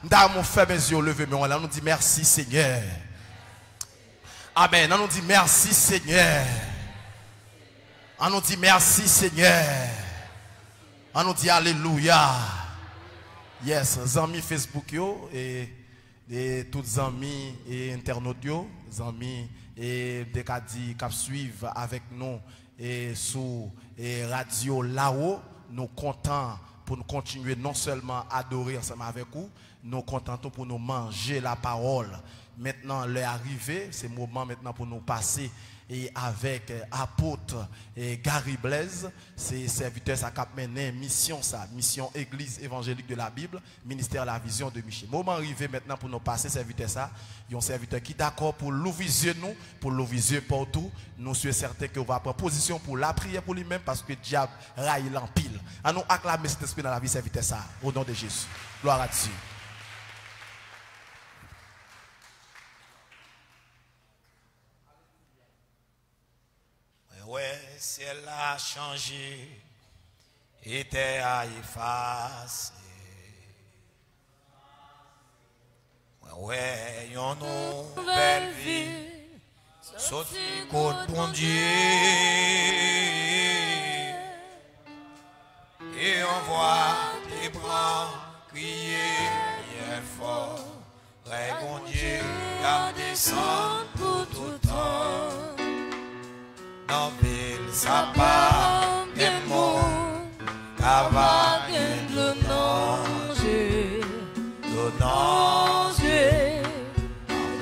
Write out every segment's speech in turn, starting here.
Nous fait mes yeux levés, mais on nous dit merci Seigneur. Amen. On nous dit merci Seigneur. On nous dit merci Seigneur. On nous dit alléluia. Yes, amis Facebook yo et tous amis et internautes yo, amis et des cadis qui suivent avec nous et sous et radio là-haut, nous contents pour nous continuer non seulement à adorer ensemble avec vous, nous contents pour nous manger la parole. Maintenant, l'heure est arrivée, c'est le moment maintenant pour nous passer et avec apôtre et Gary Blaise, c'est serviteur ça cap mené mission Église évangélique de la Bible, ministère de la vision de Michel. Moment arrivé maintenant pour nous passer serviteur ça, il y a un serviteur qui d'accord pour l'ouvrir nous, pour l'ouvrir partout. Nous sommes certains que va prendre position pour la prière pour lui-même parce que le diable raille l'empile. À nous acclamer cet esprit dans la vie serviteur ça au nom de Jésus. Gloire à Dieu. Ouais, ciel a changé, était à effacer. Ouais, yon nouvelle vie, sorti côte bon Dieu. Et on voit des bras crier bien fort. Ouais, bon Dieu, garde sang pour tout temps. Dans ville, ça part des mots, cavalier le danger,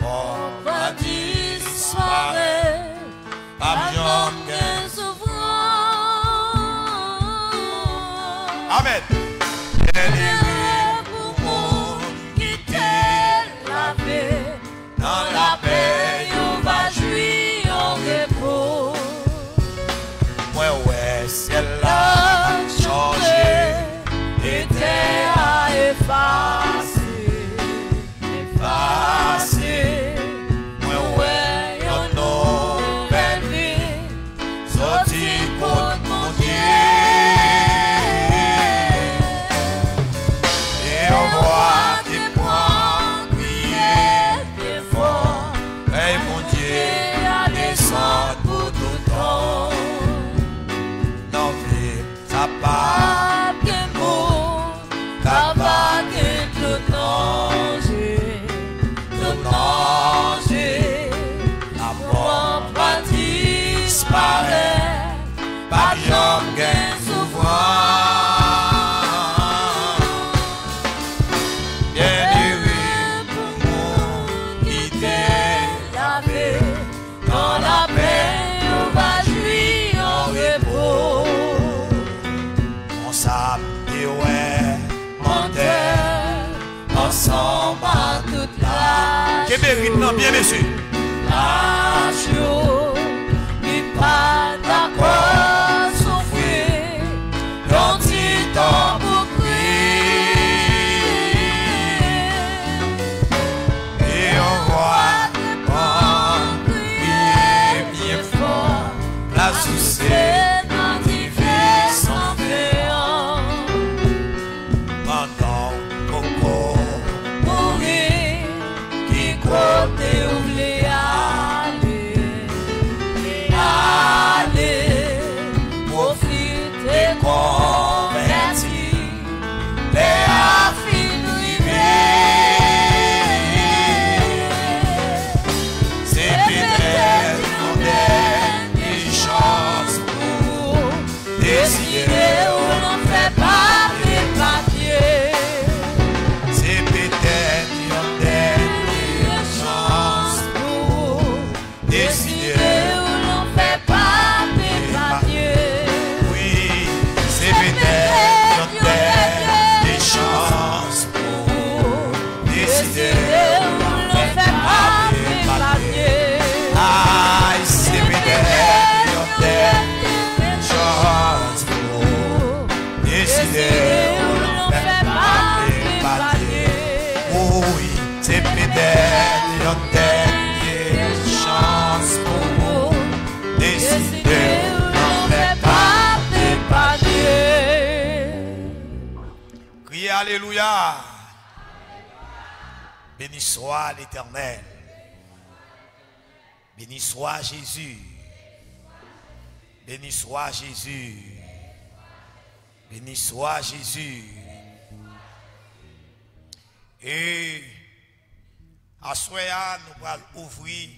on va disparaître, pas jamais souffrant. Amen. Pour mon quitter la paix, dans la paix, on va jouir en repos. Ouais, ciel a changé, était à effacer. Ouais, yon nouvelle vie, sorti contre mon Dieu. Et on voit des points crier des forts. Hey mon Dieu, descend pour tout temps. Pas bien beau, pas le danger, la mort va disparaître, pas jamais souvent. Bien heureux pour mon quitter la paix, dans la paix on va jouir en repos. Et ouais, menteur, ensemble à toute la Québec, non, bien monsieur. La joie, n'est pas d'accord, souffrir, dans petit temps pour prier. Et on voit des bons prier bien fort, la souciée. Alléluia. Béni soit l'Éternel. Béni soit Jésus. Béni soit Jésus. Béni soit Jésus. Et à Soya, nous allons ouvrir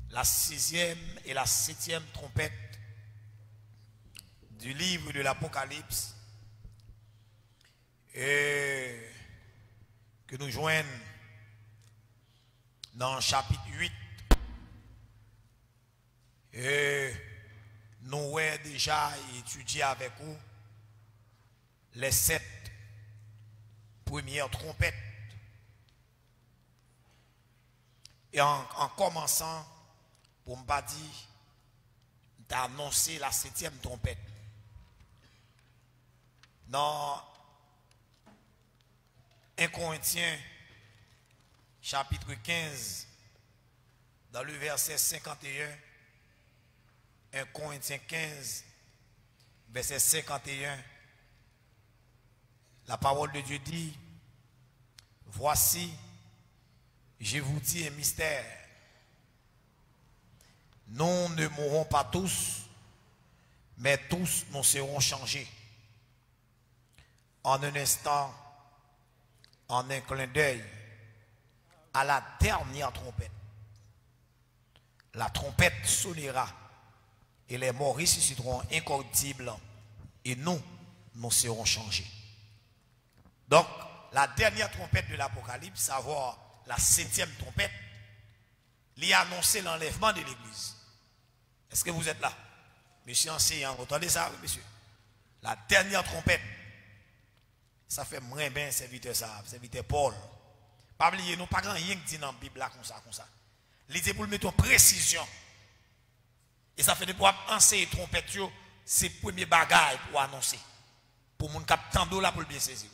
la 6e et la 7e trompette du livre de l'Apocalypse. Et que nous joignons dans le chapitre 8. Et nous avons déjà étudié avec vous les 7 premières trompettes. Et en commençant, pour ne pas dire, d'annoncer la 7e trompette. Dans 1 Corinthiens, chapitre 15, dans le verset 51, 1 Corinthiens 15, verset 51, la parole de Dieu dit, voici, je vous dis un mystère. Nous ne mourrons pas tous, mais tous nous serons changés. En un instant, en un clin d'œil, à la dernière trompette. La trompette sonnera et les morts ressusciteront incorruptibles et nous serons changés. Donc, la dernière trompette de l'Apocalypse, savoir la 7e trompette, lui a annoncé l'enlèvement de l'Église. Est-ce que vous êtes là? Monsieur enseignant, vous entendez ça, monsieur? La dernière trompette, ça fait moins bien serviteur ça, serviteur Paul. Pas oublier, nous pas grand rien qui dit dans la Bible là comme ça. L'idée pour le mettre en précision. Et ça fait de pouvoir enseigner trompette, c'est le premier bagage pour annoncer. Pour mon cap tando là pour le bien saisir.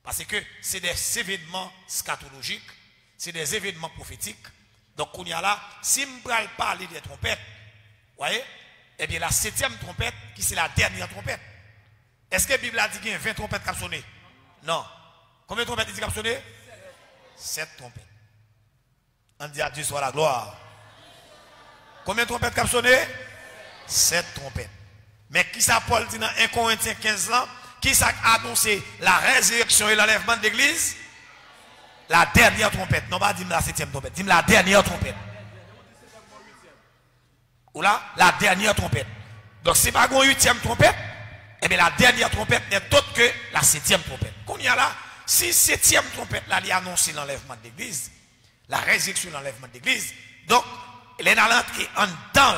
Parce que c'est des événements scatologiques, c'est des événements prophétiques. Donc, on y a là, si je ne parle des trompettes, voyez, eh bien la 7e trompette, qui c'est la dernière trompette. Est-ce que la Bible a dit qu'il y a 20 trompettes qui ont sonné? Non. Combien de trompettes il dit qui ont sonné? 7 trompettes. On dit à Dieu soit la gloire. Combien de trompettes qui ont sonné? 7 trompettes. Mais qui ça Paul dit dans 1 Corinthiens 15 ans? Qui ça a annoncé la résurrection et l'enlèvement de l'église? La dernière trompette. Non, pas dis-moi la 7e trompette. Dis-moi la dernière trompette. Ou là, la dernière trompette. Donc, si pas une 8e trompette, eh bien, la dernière trompette n'est autre que la 7e trompette. Qu'on y a là, si 7e trompette, là, il a annoncé l'enlèvement de l'église, la résurrection et l'enlèvement de l'église, donc, elle est dans l'entrée en dedans.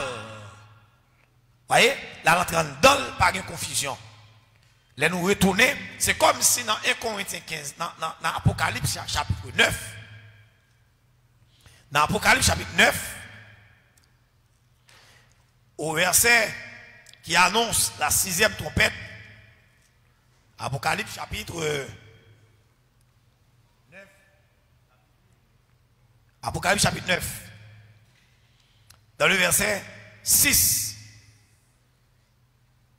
Vous voyez? La rentrée en dedans, pas de confusion. Là, nous retourner, c'est comme si dans 1 Corinthiens 15, dans Apocalypse chapitre 9, dans Apocalypse chapitre 9, au verset qui annonce la 6e trompette, Apocalypse chapitre 9, Apocalypse chapitre 9, dans le verset 6,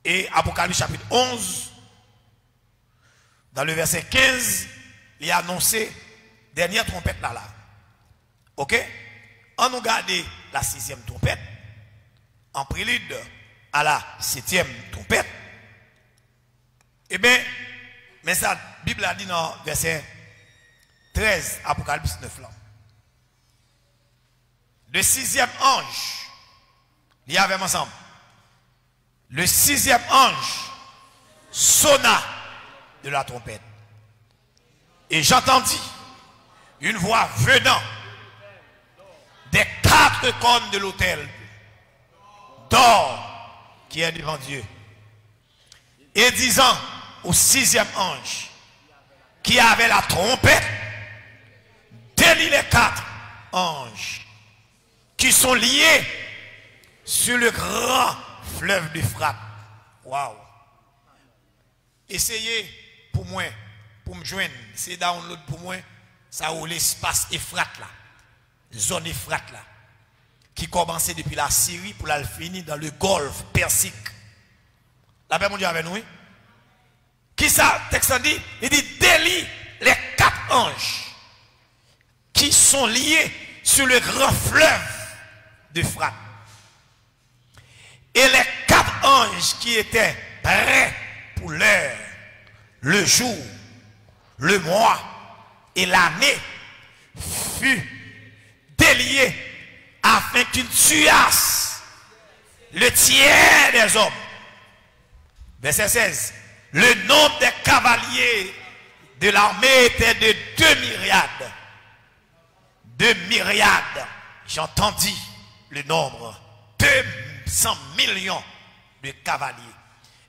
et Apocalypse chapitre 11, dans le verset 15, il a annoncé dernière trompette là. Ok? On nous garde la 6e trompette en prélude à la 7e trompette. Eh bien, mais ça, la Bible a dit dans verset 13, Apocalypse 9 là. Le 6e ange, il y avait ensemble. Le 6e ange sonna de la trompette. Et j'entendis une voix venant des 4 cônes de l'autel d'or qui est devant Dieu. Et disant au 6e ange qui avait la trompette, délie les 4 anges qui sont liés sur le grand fleuve d'Euphrate. Waouh! Essayez pour moi, pour me joindre, c'est download pour moi, ça ou l'espace Euphrate là, zone Euphrate là, qui commençait depuis la Syrie pour la finir dans le golfe Persique. La paix mon Dieu avec nous, oui? Qui ça, texte dit? Il dit délie les 4 anges qui sont liés sur le grand fleuve d'Euphrate. Et les 4 anges qui étaient prêts pour l'heure, le jour, le mois et l'année furent déliés afin qu'ils tuassent le tiers des hommes. Verset 16. Le nombre des cavaliers de l'armée était de 2 myriades. 2 myriades. J'entendis le nombre. 200 millions de cavaliers.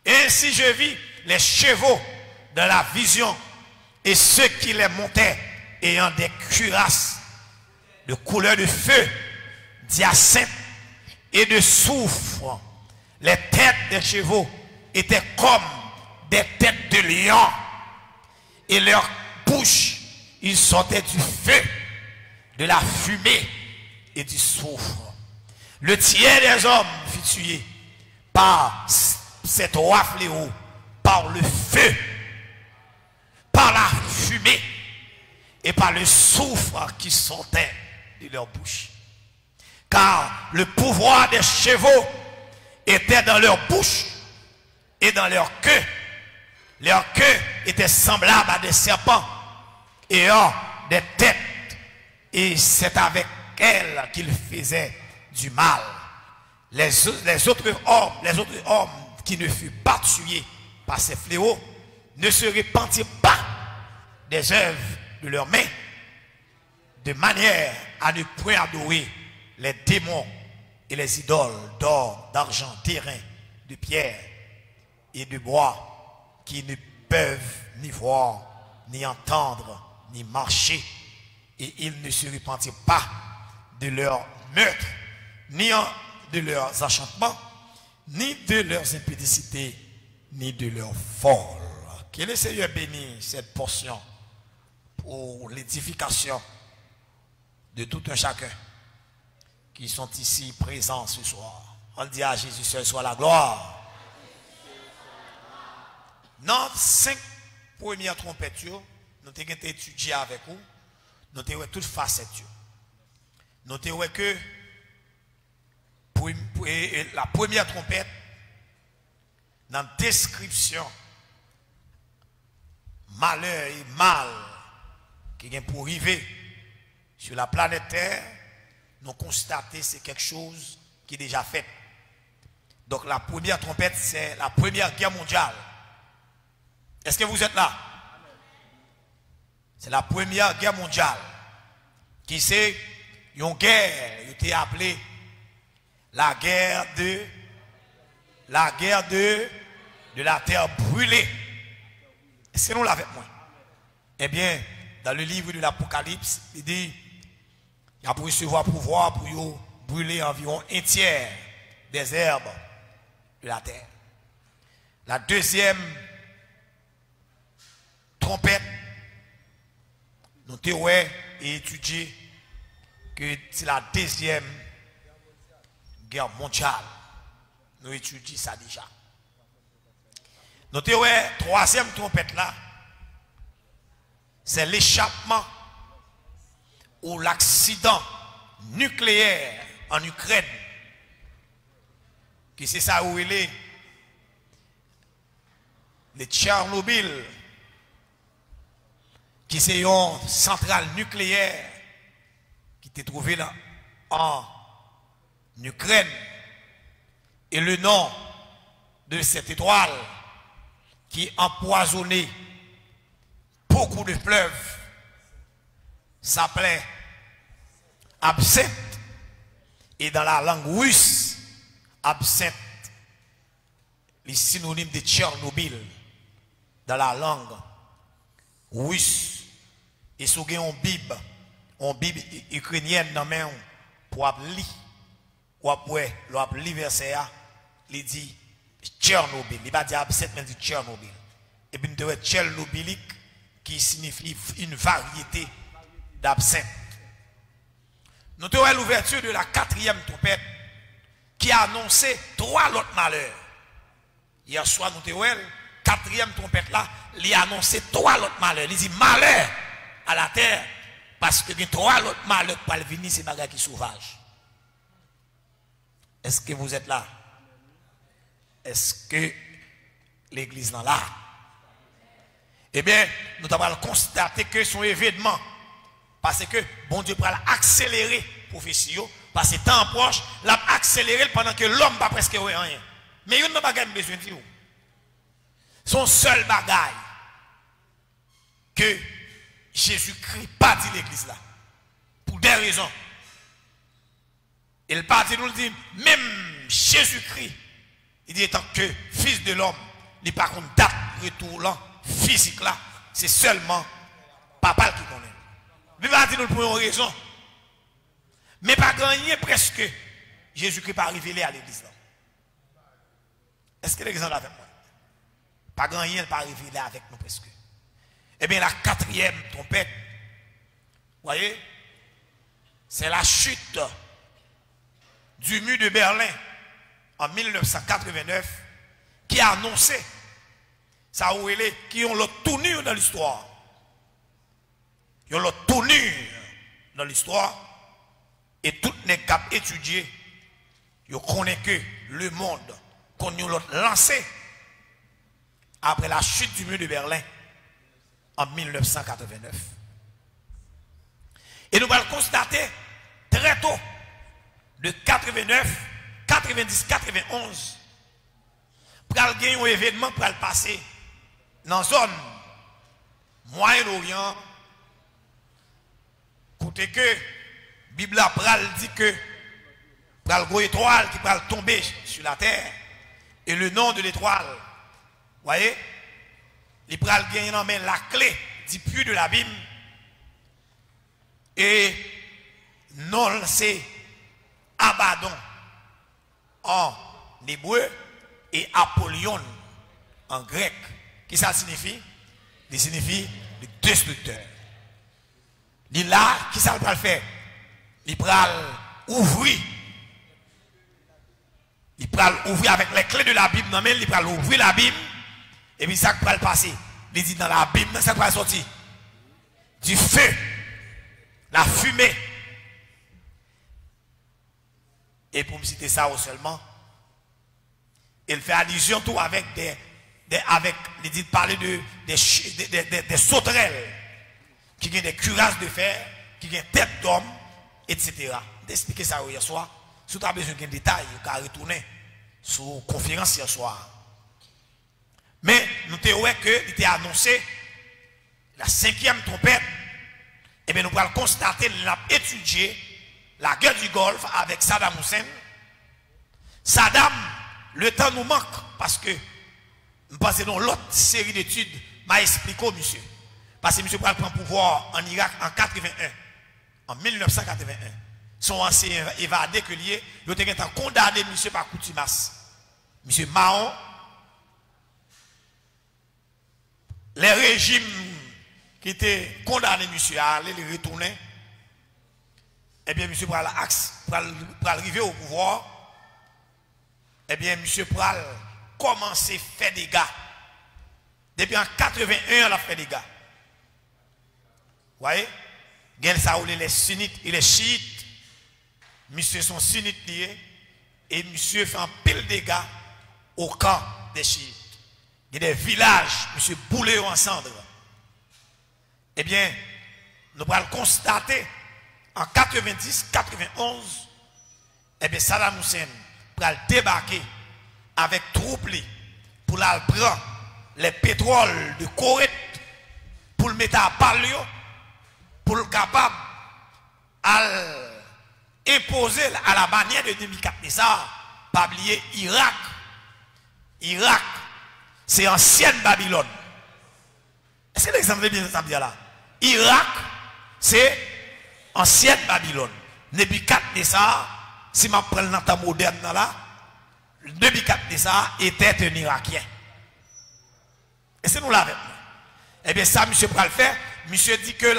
Ainsi je vis les chevaux de la vision et ceux qui les montaient ayant des cuirasses de couleur de feu, d'hyacinthe et de soufre. Les têtes des chevaux étaient comme des têtes de lion et leur bouche, ils sortaient du feu, de la fumée et du soufre. Le tiers des hommes fut tué par cette roi fléau, par le feu, par la fumée et par le soufre qui sortait de leur bouche. Car le pouvoir des chevaux était dans leur bouche et dans leur queue. Leur queue était semblable à des serpents ayant des têtes, et c'est avec elles qu'ils faisaient du mal. Les autres hommes qui ne furent pas tués par ces fléaux ne se repentirent pas des œuvres de leurs mains, de manière à ne point adorer les démons et les idoles d'or, d'argent, d'airain, de pierre et de bois, qui ne peuvent ni voir, ni entendre, ni marcher, et ils ne se repentirent pas de leur meurtre, ni de leurs enchantements, ni de leurs impudicités, ni de leurs vols. Que le Seigneur bénisse cette portion pour l'édification de tout un chacun qui sont ici présents ce soir. On dit à Jésus seul soit la gloire. Dans 5 premières trompettes, nous avons étudié avec vous, nous avons toutes facettes. Nous avons que la première trompette, dans la description, malheur et mal qui vient pour arriver sur la planète Terre, nous constatons que c'est quelque chose qui est déjà fait. Donc la première trompette, c'est la Première Guerre mondiale. Est-ce que vous êtes là? C'est la Première Guerre mondiale. Qui c'est une guerre, il était appelée la guerre de la terre brûlée. Est-ce que nous l'avons avec moi? Eh bien, dans le livre de l'Apocalypse, il dit il a pour recevoir pouvoir pour brûler environ 1/3 des herbes de la terre. La deuxième trompette, nous avons étudié que c'est la deuxième guerre mondiale. Nous étudions ça déjà. Nous avons troisième trompette là, c'est l'échappement ou l'accident nucléaire en Ukraine. Qui c'est ça où il est? Le Tchernobyl, qui c'est une centrale nucléaire qui était trouvée là en Ukraine. Et le nom de cette étoile qui empoisonnait beaucoup de fleuves s'appelait absinthe. Et dans la langue russe, absinthe, les synonymes de Tchernobyl dans la langue russe. Et si vous avez une Bible ukrainienne dans la main pour lire, ou après, le verset A, il dit Tchernobyl. Il ne va pas dire absinthe, mais il dit Tchernobyl. Et puis il y a Tchernobylique qui signifie une variété d'absinthe. Nous avons l'ouverture de la 4e trompette qui a annoncé 3 autres malheurs. Hier soir, nous avons la 4e trompette là, il a annoncé 3 autres malheurs. Il dit malheur à la terre, Parce que il y a trois autres malheurs pour venir, c'est bagages qui sauvage. Est-ce que vous êtes là? Est-ce que l'église est là? Eh bien, nous devons constater que son événement, parce que bon Dieu va accélérer la prophétie, parce que temps proche, l'a accéléré pendant que l'homme n'a presque rien. Mais il n'y a pas besoin de dire. Son seul bagage que Jésus-Christ pas dit l'église là. Pour des raisons. Il partit nous dit, même Jésus-Christ, il dit étant que fils de l'homme, il n'est pas contre date retour là, physique là, c'est seulement papa qui connaît. Il va dire nous pour une raison. Mais pas gagné presque Jésus-Christ pas révélé à l'église là. Est-ce que l'église est avec moi? Pas gagné, pas révélé avec nous presque. Eh bien, la quatrième trompette, vous voyez, c'est la chute du mur de Berlin en 1989 qui a annoncé ça où elle est, qui ont l'autre tournure dans l'histoire. Ils ont l'autre tournure dans l'histoire et tout les cap étudiés, ils connaissent que le monde qu'on nous l'a lancé après la chute du mur de Berlin en 1989. Et nous allons constater très tôt, de 89, 90, 91, pour gagner un événement pour le passer dans la zone Moyen-Orient, côté que la Bible dit que pour le étoile qui va tomber sur la terre, et le nom de l'étoile, vous voyez, il va gagner la clé du puits de l'abîme, et non, c'est Abaddon en hébreu et Apollyon en grec. Qui ça signifie? Il signifie le destructeur. Il là, qui ça va le faire? Il va ouvrir. Il va ouvrir avec les clés de la Bible. Non, mais il va ouvrir la Bible. Et puis ça va le passer. Il dit dans la Bible, ça va sortir du feu, la fumée. Et pour me citer ça seulement, il fait allusion tout avec il dit parler des sauterelles, qui ont des cuirasses de fer, qui ont des têtes d'homme, etc. D'expliquer ça hier soir. Si tu as besoin d'un détail, tu peux retourner sur la conférence hier soir. Mais nous avons vu qu'il était annoncé la 5e trompette. Et bien nous allons constater, nous avons étudié la guerre du Golfe avec Saddam Hussein. Saddam, le temps nous manque parce que nous passons dans l'autre série d'études, m'a expliqué monsieur. Parce que monsieur va prendre pouvoir en Irak en 81, en 1981. Son ancien évadé que lié, il a été condamné monsieur par contumace. Monsieur Mahon, les régimes qui étaient condamnés monsieur à aller les retourner. Eh bien, monsieur Pral arriver au pouvoir, eh bien, monsieur Pral commencer à faire des dégâts. Depuis en 81, il a fait des dégâts. Vous voyez? Les sunnites et les chiites, monsieur sont sunnites liés, et monsieur fait un pile de dégâts au camp des chiites. Il y a des villages, monsieur boulé en cendres. Eh bien, nous allons constater en 90, 91, eh bien, Saddam Hussein va débarquer avec troupes pour prendre les pétroles de Corée pour le mettre à Palio, pour le capable d'imposer à la manière de 2004 ça, pas oublier Irak. Irak, c'est ancienne Babylone. Est-ce que l'exemple est bien ça là? Irak, c'est ancienne Babylone. Nebuchadnezzar, si je prends le temps moderne là, Nebuchadnezzar était un Irakien. Et c'est nous l'avons. Eh bien, ça, monsieur va le faire. Monsieur dit que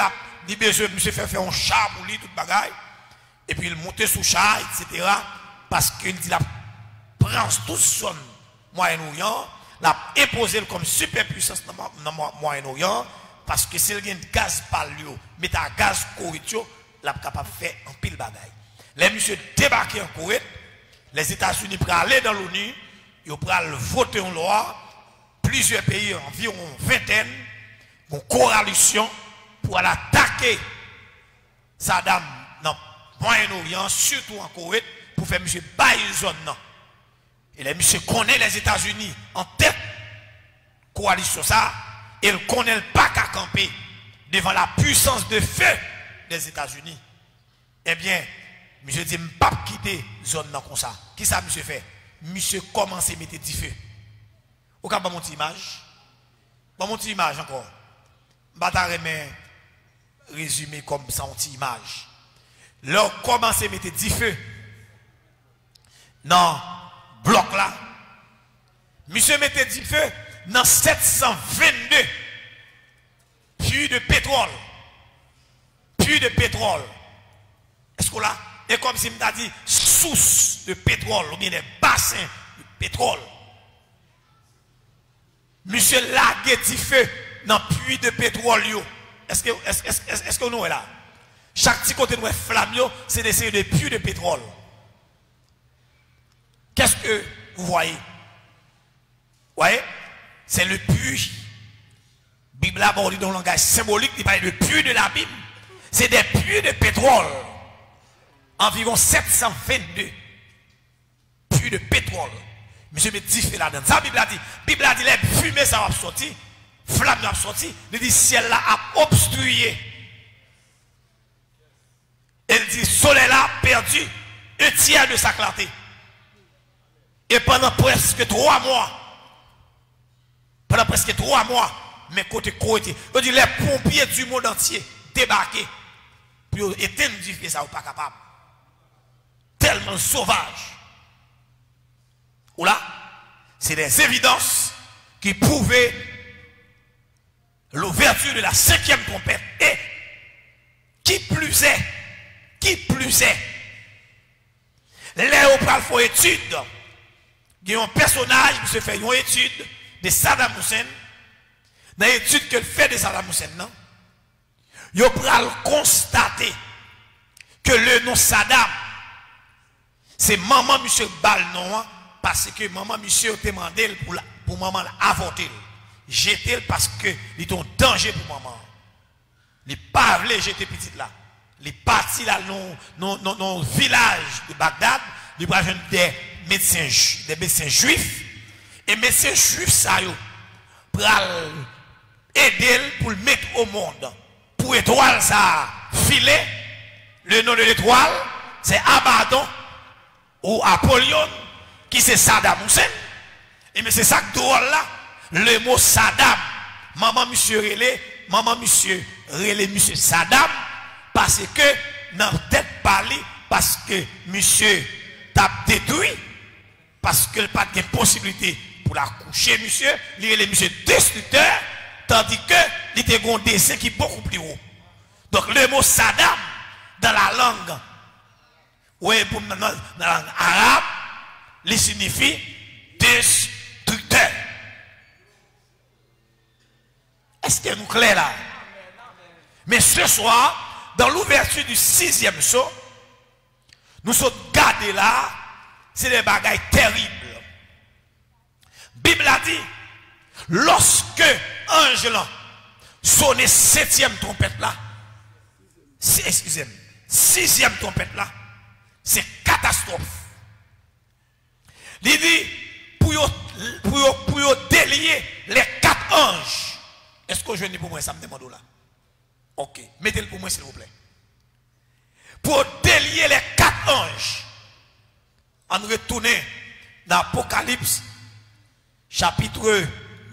monsieur fait faire un char pour lui, tout le bagaille. Et puis il monte sous char, etc. Parce qu'il dit la prend tout son Moyen-Orient, l'a imposé comme superpuissance dans le Moyen-Orient. Parce que si il y a gaz par lui, mais un gaz correct, là capable de faire un pile bagaille. Les monsieur débarqués en Corée, les États-Unis pour aller dans l'ONU, ils prennent voter une loi, plusieurs pays, environ vingtaine, une coalition pour aller attaquer Saddam dans le Moyen-Orient, surtout en Corée, pour faire monsieur bailler zone. Et les monsieur connaissent les États-Unis en tête coalition ça, et ils connaissent pas qu'à camper devant la puissance de feu des États-Unis. Eh bien, monsieur dit, je ne peux pas quitter la zone comme ça. Qui ça, monsieur fait? Monsieur commence à mettre du feu. Vous avez mon image? Mon image encore. Je vais résumer comme ça, une image. Leur commence à mettre du feu dans le bloc là. Monsieur mettait du feu dans 722 puits de pétrole. Puits de pétrole. Est-ce que là? Et comme si je dit source de pétrole, ou bien des bassins de pétrole. Monsieur lagué du feu dans le puits de pétrole. Est-ce que nous est là? Chaque petit côté de flamme, c'est des séries de puits de pétrole. Qu'est-ce que vous voyez? Vous voyez? C'est le puits. La Bible a abordé dans le langage symbolique, il parle de puits de la Bible. C'est des puits de pétrole. Environ 722 puits de pétrole. Monsieur me dit fait là-dedans. Ça, la Bible a dit, les fumées, ça va sortir, flamme va sortir. Il dit, ciel là a obstrué. Elle dit, soleil là a perdu un tiers de sa clarté. Et pendant presque 3 mois, mes côtés côté, on dit, les pompiers du monde entier débarqués. Puis ils éteignent du feu, ça n'est pas capable. Tellement sauvage. Ou là, c'est des évidences qui prouvaient l'ouverture de la 5e trompette. Et qui plus est, les opérateurs font étude. Il y a un personnage qui se fait une étude de Saddam Hussein. Dans l'étude que fait de Saddam Hussein, non? Il va constater que le nom Saddam, c'est maman monsieur Balnon, parce que maman monsieur a demandé pour maman avorter. Jeter parce que il est un danger pour maman. Il n'est pas voulu jeter petite là. Il est parti là dans le village de Bagdad. Il va jouer des médecins juifs. Et médecins juifs, ça, pour aider pour le mettre au monde. Pour étoile, ça filet. Le nom de l'étoile, c'est Abaddon ou Apollyon, qui c'est Saddam Hussein. Et mais c'est ça que là, le mot Saddam, maman monsieur relé monsieur Saddam, parce que dans tête parler, parce que monsieur t'a détruit, parce que pas de possibilité pour la coucher monsieur, il est monsieur destructeur, tandis que il était un dessin qui est beaucoup plus haut. Donc le mot Saddam dans la langue, ouais, dans la langue arabe, il signifie destructeur. Est-ce que nous clair là? Mais ce soir, dans l'ouverture du 6e saut, nous sommes gardés là, c'est des bagailles terribles. Bible a dit, lorsque Angela sonne 7e trompette là, excusez-moi, 6e trompette là, c'est catastrophe. Il dit, pour délier les 4 anges. Est-ce que je viens pour moi, ça me demande là? Ok, mettez-le pour moi s'il vous plaît. Pour délier les 4 anges, on retourne dans l'Apocalypse, chapitre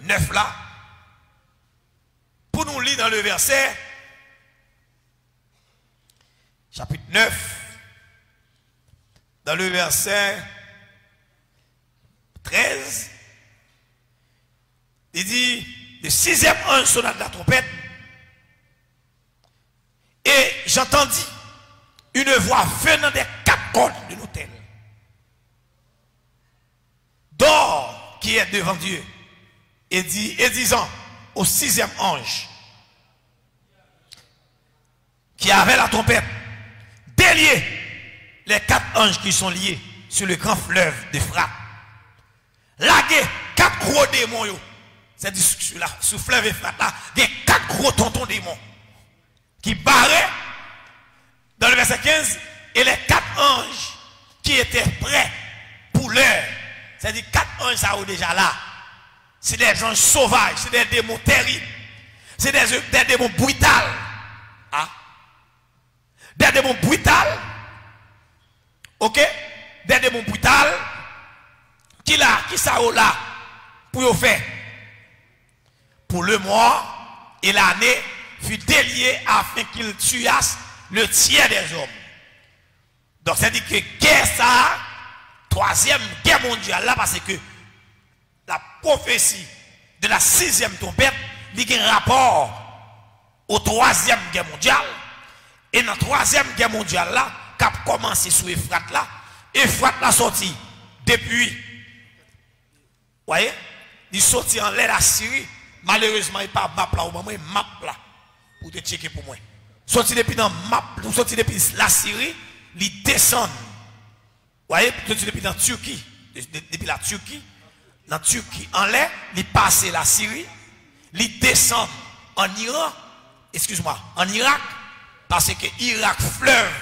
9 là, pour nous lire dans le verset, chapitre 9, dans le verset 13, il dit, le 6e ange sonna de la trompette, et j'entendis une voix venant des 4 cordes de l'autel, d'or qui est devant Dieu, et disant au 6e ange, qui avait la trompette, délier les 4 anges qui sont liés sur le grand fleuve d'Euphrate. Laguer 4 gros démons. C'est-à-dire sur le fleuve Euphrate là, il y a 4 gros tontons démons qui barraient dans le verset 15 et les 4 anges qui étaient prêts pour l'heure. C'est-à-dire 4 anges ça sont déjà là. C'est des anges sauvages, c'est des démons terribles. C'est des démons brutals. Ah. Des démons brutals. OK? Des démons brutals qui ça là pour faire. Pour le mois et l'année fut délié afin qu'il tuasse le tiers des hommes. Donc ça dit que guerre ça, 3e guerre mondiale là, parce que la prophétie de la 6e trompette, il y a un rapport au 3e guerre mondiale. Et dans la 3e guerre mondiale là, qui a commencé sous Euphrate là, Euphrate l'a sorti depuis, vous voyez, il sorti en l'air la Syrie. Malheureusement, il n'y a pas map là, ou moi, map là, pour te checker pour moi. Sorti depuis dans map, sorti depuis la Syrie, il descend. Vous voyez, sorti depuis dans Turquie, depuis la Turquie, dans Turquie, en l'air, il passe la Syrie, il descend en Iran, excuse-moi, en Irak, parce que Irak, fleuve,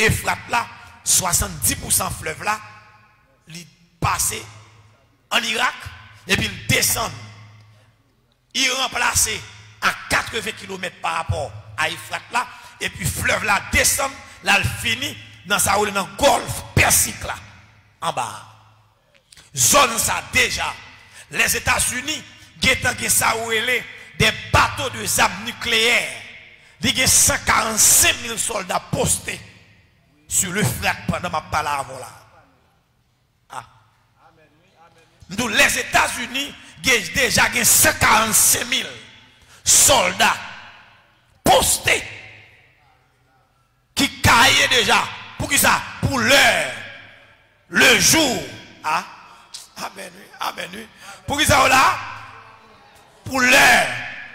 Euphrate là, 70% fleuve là, il passe en Irak, et puis il descend. Il remplace à 80 km par rapport à Euphrate là, et puis fleuve là descend, là il finit dans sa route dans le golfe Persique là, en bas. Zone ça déjà, les États-Unis, des bateaux de armes nucléaires, il y a 145 000 soldats postés sur l'Euphrate pendant ma parole là. Ah. Nous, les États-Unis, déjà 145 000 soldats postés qui caillent déjà. Pour qui ça? Pour l'heure, le jour. Ah, amen, amen. Pour qui ça là? Pour l'heure,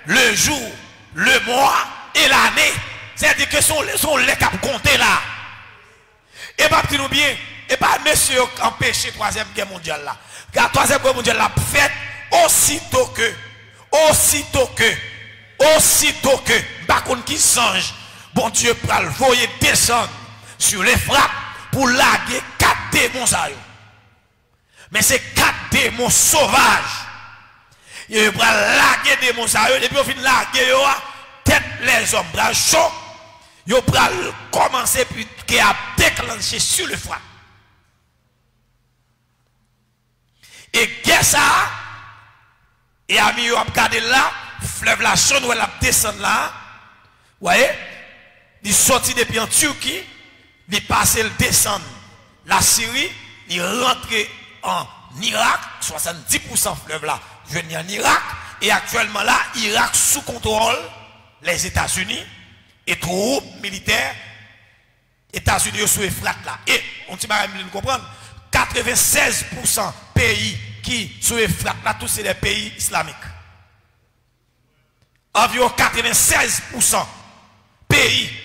le jour, le mois et l'année. C'est-à-dire que sont les cap comptés là. Et pas nous bien, et pas monsieur empêché 3e guerre mondiale là. Car 3e guerre mondiale là fait aussitôt que, par contre qui songe, bon Dieu pral voyer descendre sur les frappes pour laguer 4 démons ça. Mais c'est 4 démons sauvages. Il pral laguer démons ça et puis au fin laguer tête les hommes bras chaud. Il pral commencer puis qui a déclenché sur le frappe. Et qu'est-ce ça? Et ami, vous regardez là, fleuve la chaîne où elle descend là. Vous voyez? Il sortit depuis en Turquie, il passe le descend la Syrie, il rentre en Irak, 70% fleuve là, je viens en Irak, et actuellement là, Irak sous contrôle, les États-Unis, et troupes militaires, États-Unis sous Euphrate là. Et, on t'y va nous comprendre, 96% pays qui sous Euphrate là, tous c'est des pays islamiques. Environ 96% pays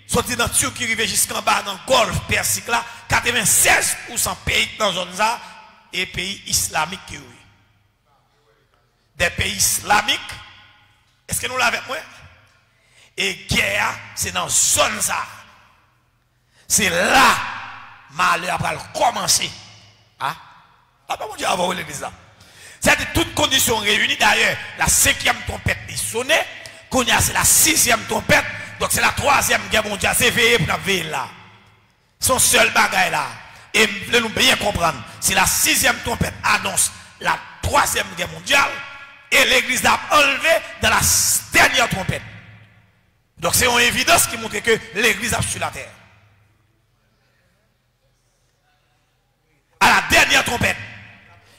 sortis dans Turquie, arrivés jusqu'en bas dans le golfe Persique là, 96% pays dans la zone là, et pays islamiques qui oui. Des pays islamiques, est-ce que nous l'avons moi? Et guerre, c'est dans la zone ça. C'est là, malheur va commencer. Ah? Ah, pas mon Dieu, avant l'église là. C'est toutes conditions réunies. D'ailleurs, la 5e trompette est sonnée. C'est la 6e trompette. Donc c'est la 3e guerre mondiale. C'est veiller pour la veille là. Son seul bagaille là. Et nous bien comprendre. Si la 6e trompette annonce la 3e guerre mondiale, et l'église l'a enlevé dans la dernière trompette. Donc c'est une évidence qui montre que l'église a sur la terre. À la dernière trompette.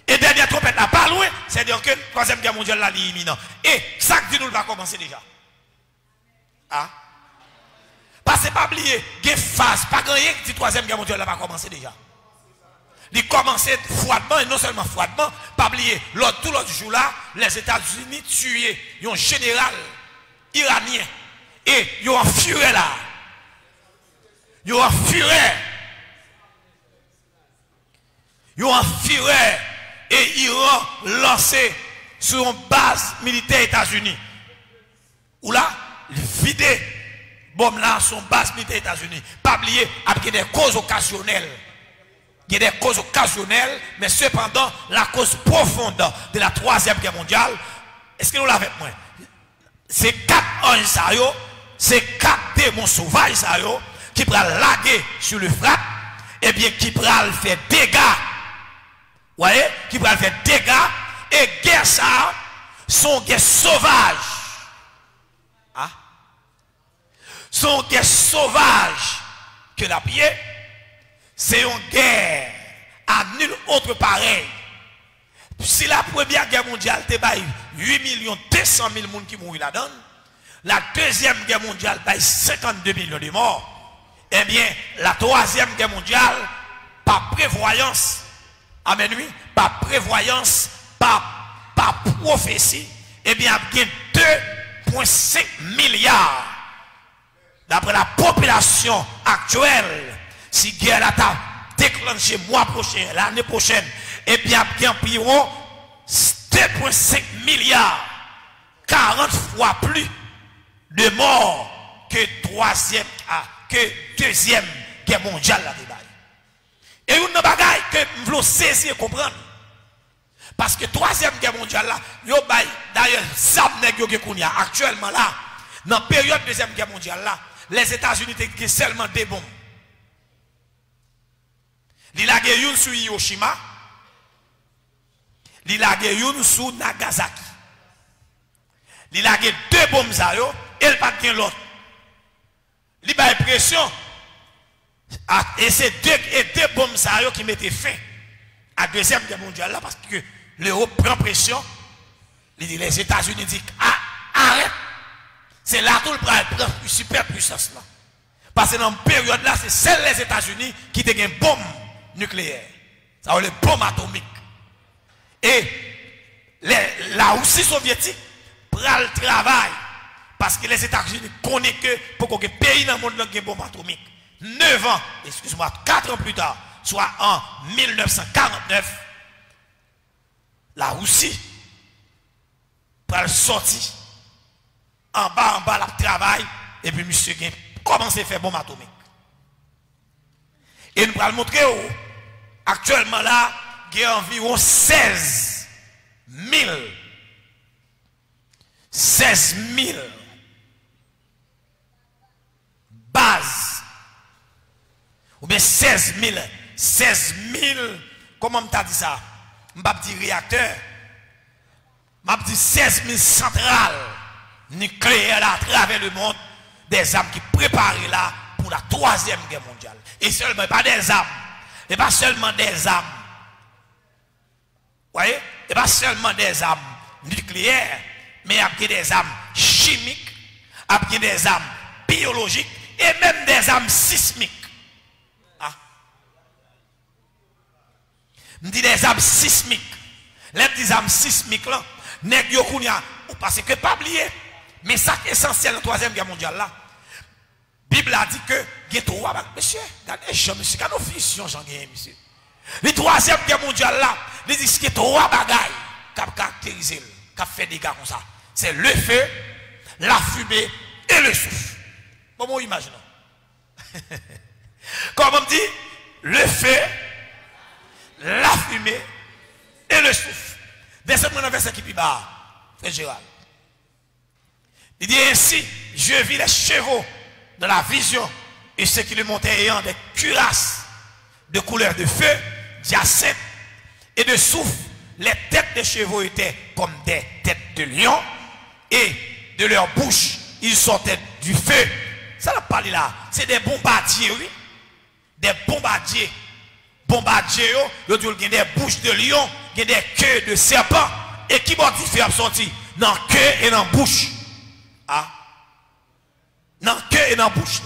Et dernière trompette là, pas loin, c'est-à-dire que la 3e guerre mondiale là, est imminent. Et ça que nous va commencer déjà. Ah? Parce que pas oublier, il y a une phase, pas grand rien que la 3e guerre mondiale là va commencer déjà. Il commence froidement, et non seulement froidement, pas oublier, tout l'autre jour là, les États-Unis tuaient un général iranien. Et ils ont enfuré là. Ils ont fureur. Ils ont fureur et Iran lancé sur une base militaire États-Unis. Ou là, il vide bombe là sur une base militaire États-Unis. Pas oublier, il y a des causes occasionnelles. Il y a des causes occasionnelles, mais cependant, la cause profonde de la Troisième Guerre mondiale, est-ce que nous l'avons avec moi? C'est 4 anges, c'est 4 démons sauvages qui prennent laguer sur le frappe, et bien qui prennent faire dégâts. Vous voyez? Qui prennent faire dégâts, et guerre ça, sont guerres sauvages. Ah? Sont guerres sauvages que la pied. C'est une guerre à nul autre pareil. Si la première guerre mondiale était 8 200 000 personnes qui mourent là-dedans, la deuxième guerre mondiale a 52 millions de morts. Eh bien, la troisième guerre mondiale, par prévoyance, amen oui, par prévoyance, par prophétie, eh bien, il y a 2,5 milliards. D'après la population actuelle, si guerre là t'a déclenché mois prochain, l'année prochaine, eh bien, il y a environ 2,5 milliards, 40 fois plus de morts que deuxième guerre mondiale là débat. Et une bagaille que je veux saisir et comprendre. Parce que troisième guerre mondiale là, d'ailleurs, ça actuellement là, dans la période de deuxième guerre mondiale là, les États-Unis ont seulement des bombes. Il a une sur Hiroshima, il a une sur Nagasaki. Il a 2 bombes et il pas de l'autre. Il a l'impression et c'est deux bombes qui mettaient fin à la deuxième guerre mondiale là parce que l'Europe prend pression. Les États-Unis disent arrête. C'est là tout le prend super puissance là. Parce que dans cette période là, c'est seuls les États-Unis qui ont une bombe nucléaire. Ça veut dire bombe atomique. Et la Russie soviétique prend le travail parce que les États-Unis connaissent que pour qu'un pays dans le monde ait une bombe atomique. 9 ans, excuse-moi, 4 ans plus tard, soit en 1949, la Russie prend sorti en bas, le travail, et puis monsieur commence à faire bombe atomique. Et nous allons montrer actuellement là, il y a environ 16 000 bases, ou bien 16 000, comment on t'a dit ça? Je ne vais pas dire réacteur, je vais dire 16 000 centrales nucléaires là, à travers le monde, des armes qui préparent là pour la troisième guerre mondiale. Et seulement, pas des armes, et pas seulement des armes. Vous voyez? Et pas seulement des armes nucléaires, mais il y a des armes chimiques, il y a des armes biologiques et même des armes sismiques. Ah. Je dis des armes sismiques. Les armes sismiques là, parce que pas oublier, mais ça qui est essentiel dans la troisième guerre mondiale là. La Bible a dit que il y a 3 bagages. Monsieur, regardez, monsieur, quand nous fissions, j'en ai, monsieur. La troisième guerre mondiale là, il dit qu'il y a 3 bagages qui caractérisent, qui fait des dégâts comme ça. C'est le feu, la fumée et le souffle. Comment imaginons? Comme on dit, le feu, la fumée et le souffle. Descends-moi dans le verset qui est bas, frère Gérald. Il dit ainsi, je vis les chevaux dans la vision et ceux qui le montaient ayant des cuirasses de couleur de feu, d'hyacinthe et de soufre. Les têtes des chevaux étaient comme des têtes de lion et de leur bouche, ils sortaient du feu. Ça n'a pas là. C'est des bombardiers, oui. Des bombardiers. Bombardiers, ils ont des bouches de lion, des queues de serpent. Et qui vont faire sortir dans le queue et dans la bouche. Ah. Dans le cœur et dans la bouche.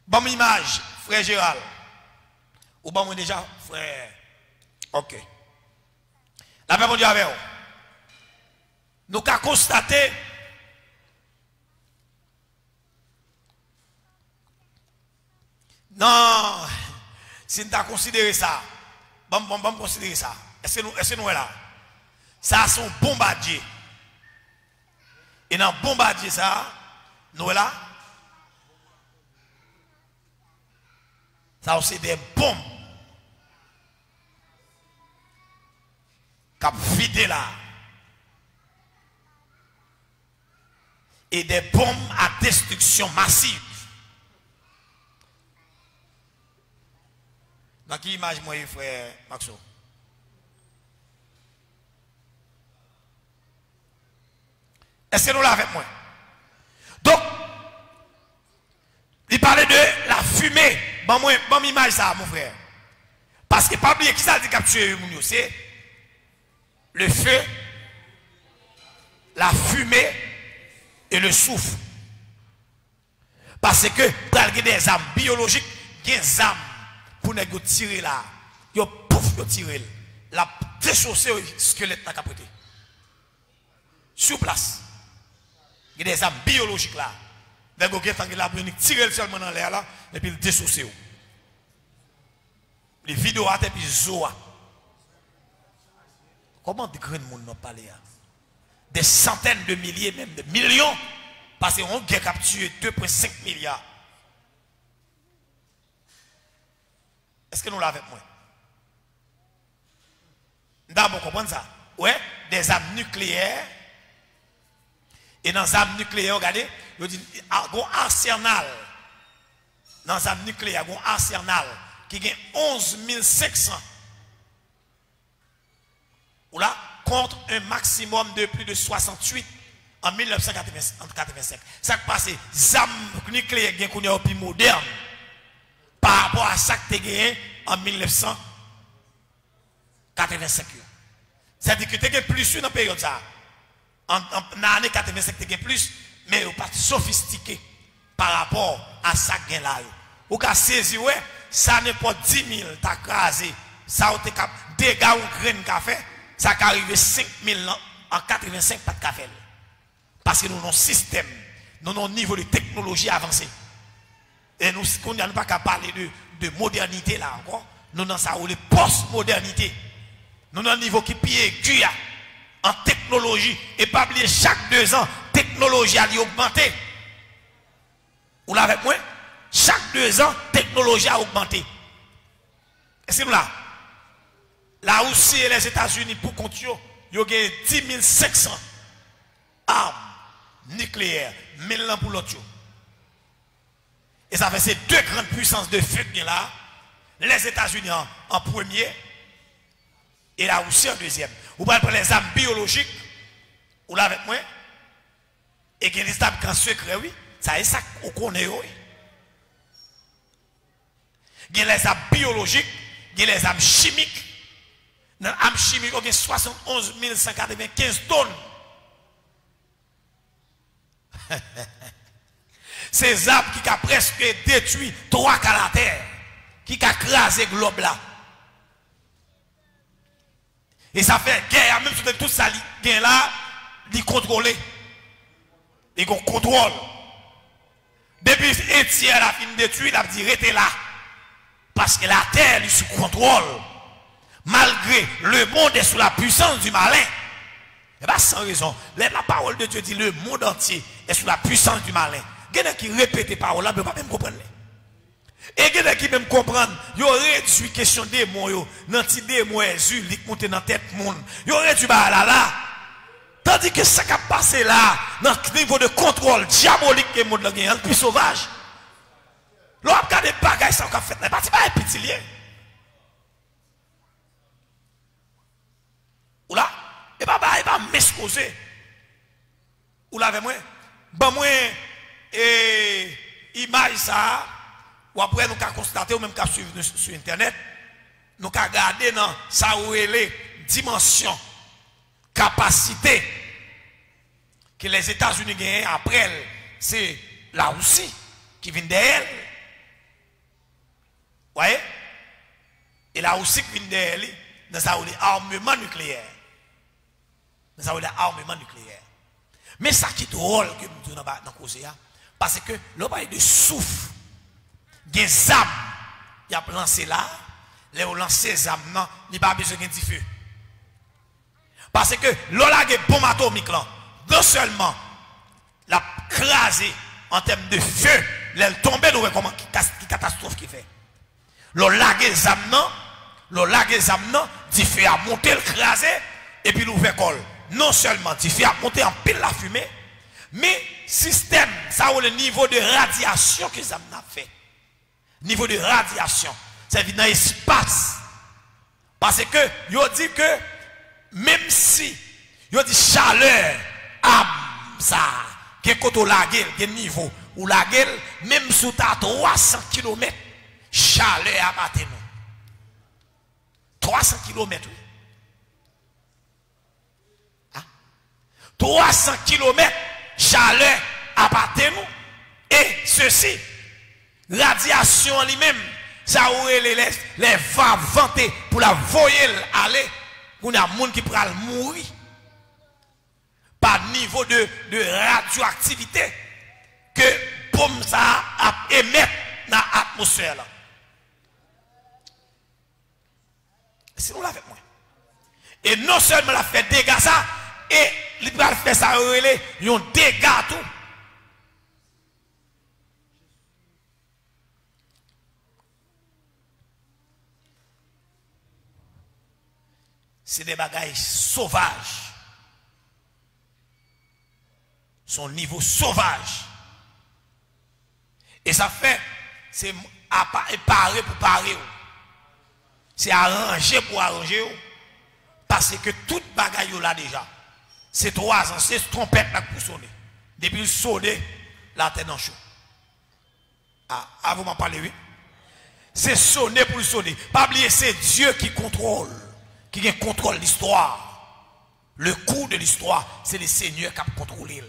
Bonne image, frère Gérald. Ou bon, déjà, frère. Ok. La paix, mon Dieu, avec vous. Nous avons constaté Non, si nous avons considéré ça, bon, considérer ça. Est-ce que nous est là? Ça, c'est un bombardier. Et dans le bombardier, ça, nous est là. Ça aussi des bombes. Qui vidé là. Et des bombes à destruction massive. Dans qui image moi, frère Maxo? Est-ce que nous l'avons avec moi? Donc, il parlait de la fumée. Bon, image ça, mon frère. Parce que pas oublier qui ça dit capturer c'est le feu, la fumée et le souffle. Parce que dans des armes biologiques, il y a des armes pour nous tirer là. Yo pouf, yo tirer. La déchausser le squelette n'a capoté. Sur place. Il y a des armes biologiques là. Vous avez tiré seulement dans l'air là, et puis il déchausser. Les vidéos à et puis Zoa. Comment de grands monde n'ont parlé? Des centaines de milliers, même de millions, parce qu'on a capturé 2,5 milliards. Est-ce que nous l'avons avec moi? D'abord, comprendre ça? Ouais, des armes nucléaires. Et dans les armes nucléaires, regardez, il dit un arsenal. Dans les armes nucléaires, il y a un arsenal qui a 11 500. Ou là, contre un maximum de plus de 68 en 1985. Ça qui passe, les armes nucléaires qui sont plus modernes par rapport à ça qui était en 1985. C'est-à-dire que tu as plus dans la période ça. En l'année 85, tu as plus, mais pas sophistiqué par rapport à ça qui est là. Ou qu'à saisir, ouais, ça n'est pas 10 000, tu as crasé, ça a été dégâts ou graines qu'a fait, ça a arrivé 5 000 en 85, pas de café. Parce que nous avons un système, nous avons un niveau de technologie avancé. Et nous n'avons pas qu'à parler de modernité là encore, nous avons ça ou les post-modernité. Nous avons un niveau qui pied en technologie. Et pas oublier, chaque 2 ans, technologie a augmenté. Vous l'avez avec moi? Chaque 2 ans, technologie a augmenté. Est-ce que nous là? La Russie et les États-Unis, pour continuer, ils ont 10 500 armes nucléaires, 1000 ans pour l'autre. Et ça fait ces 2 grandes puissances de feu là. Les États-Unis en premier et la Russie en deuxième. Vous parlez pour les armes biologiques, ou là avec moi, et qui est en secret, oui, ça est ça qu'on connaît, oui. Il y a les armes biologiques, il y a les armes chimiques. Dans les armes chimiques, il y a 71 195 tonnes. Ces armes qui ont presque détruit 3 quarts de la terre, qui ont crasé le globe là. Et ça fait guerre, même si tout ça, guerre là, il contrôle. Il contrôle. Depuis un tiers la fin détruit, il a dit restez là. Parce que la terre est sous contrôle. Malgré le monde est sous la puissance du malin. Et bien sans raison. La parole de Dieu dit le monde entier est sous la puissance du malin. Il y a qui répètent les paroles là, mais pas même comprendre. Et il y a qui même comprendre. Il y aurait réduit question des mots. Dans les démons, Jésus, qui monte dans la tête monde. Il y aurait réduit là. Tandis que ça qui a passé là, dans le niveau de contrôle diabolique que le monde est plus sauvage. L'on a regardé des bagages ça qu'on fait. Mais pas petit lien. Ou là, et pas m'excuser. Ou là avec moi. Bon moi et image ça. Ou après nous avons constaté ou même qu'à suivre sur internet, nous avons regardé dans ça où elle est dimension, capacité que les États-Unis gagnent après elle, c'est la Russie qui vient d'elle. Vous voyez? Et la Russie qui vient d'elle, dans ça où l'armement nucléaire. Dans ça où l'armement nucléaire. Mais ça qui est drôle que nous avons dans le cause, parce que l'on parle de souffle. Des âmes il a lancé là, les ont lancé les âmes, non, il n'y a pas besoin de feu. Parce que l'ola est bombe atomique là, non seulement la crasé en termes de feu, elle tombe, nous voyons comment qui catastrophe qui fait. L'ola les âmes, non, dit feu à monter, le crasé, et puis l'ouvert col. Non seulement dit feu à monter en pile la fumée, mais système, ça a le niveau de radiation que ça a fait. Niveau de radiation, c'est dans l'espace. Parce que, yo dit que, même si, yo dit chaleur, ça, qui est côté la gueule, qui est niveau, ou la gueule, même sous ta 300 km, chaleur à battre nous. 300 km, oui. 300 km, chaleur à battre nous. Et ceci, radiation en lui-même, ça aurait les vents vantés pour la voyer aller, pour un monde qui pourra mourir par niveau de radioactivité que pomme ça émet dans l'atmosphère. Si vous l'avez moi. Et non seulement la fait dégâts ça, et il va faire ça, il y a un dégâts tout. C'est des bagailles sauvages. Son niveau sauvage. Et ça fait, c'est parer pour parer. C'est arranger pour arranger. Parce que toute bagaille là déjà, c'est 3 ans, c'est trompette là pour sonner. Depuis le sonner, la tête en chaud. Ah, vous m'en parlez, oui? C'est sonner pour le sonner. Pas oublier, c'est Dieu qui contrôle. Qui contrôle l'histoire. Le cours de l'histoire, c'est le Seigneur qui a contrôlé.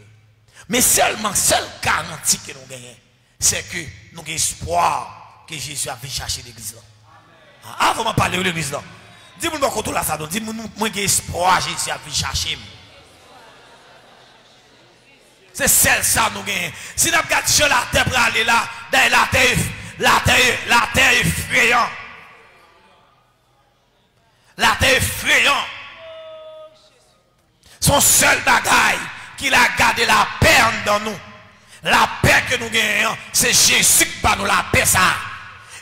Mais seulement, seule garantie que nous gagnons, c'est que nous avons espoir que Jésus a vu chercher l'église là. Ah, vous m'en parlez de l'église là. Dis-moi, moi, contrôle ça, donc dis-moi, moi, j'ai espoir que Jésus a vu chercher. C'est celle ça nous gagnons. Si nous regardons sur la terre pour aller là, la terre est effrayante. La terre effrayante. Son seul bagaille qu'il a gardé la paix dans nous. La paix que nous gagnons, c'est Jésus qui va nous la paix ça.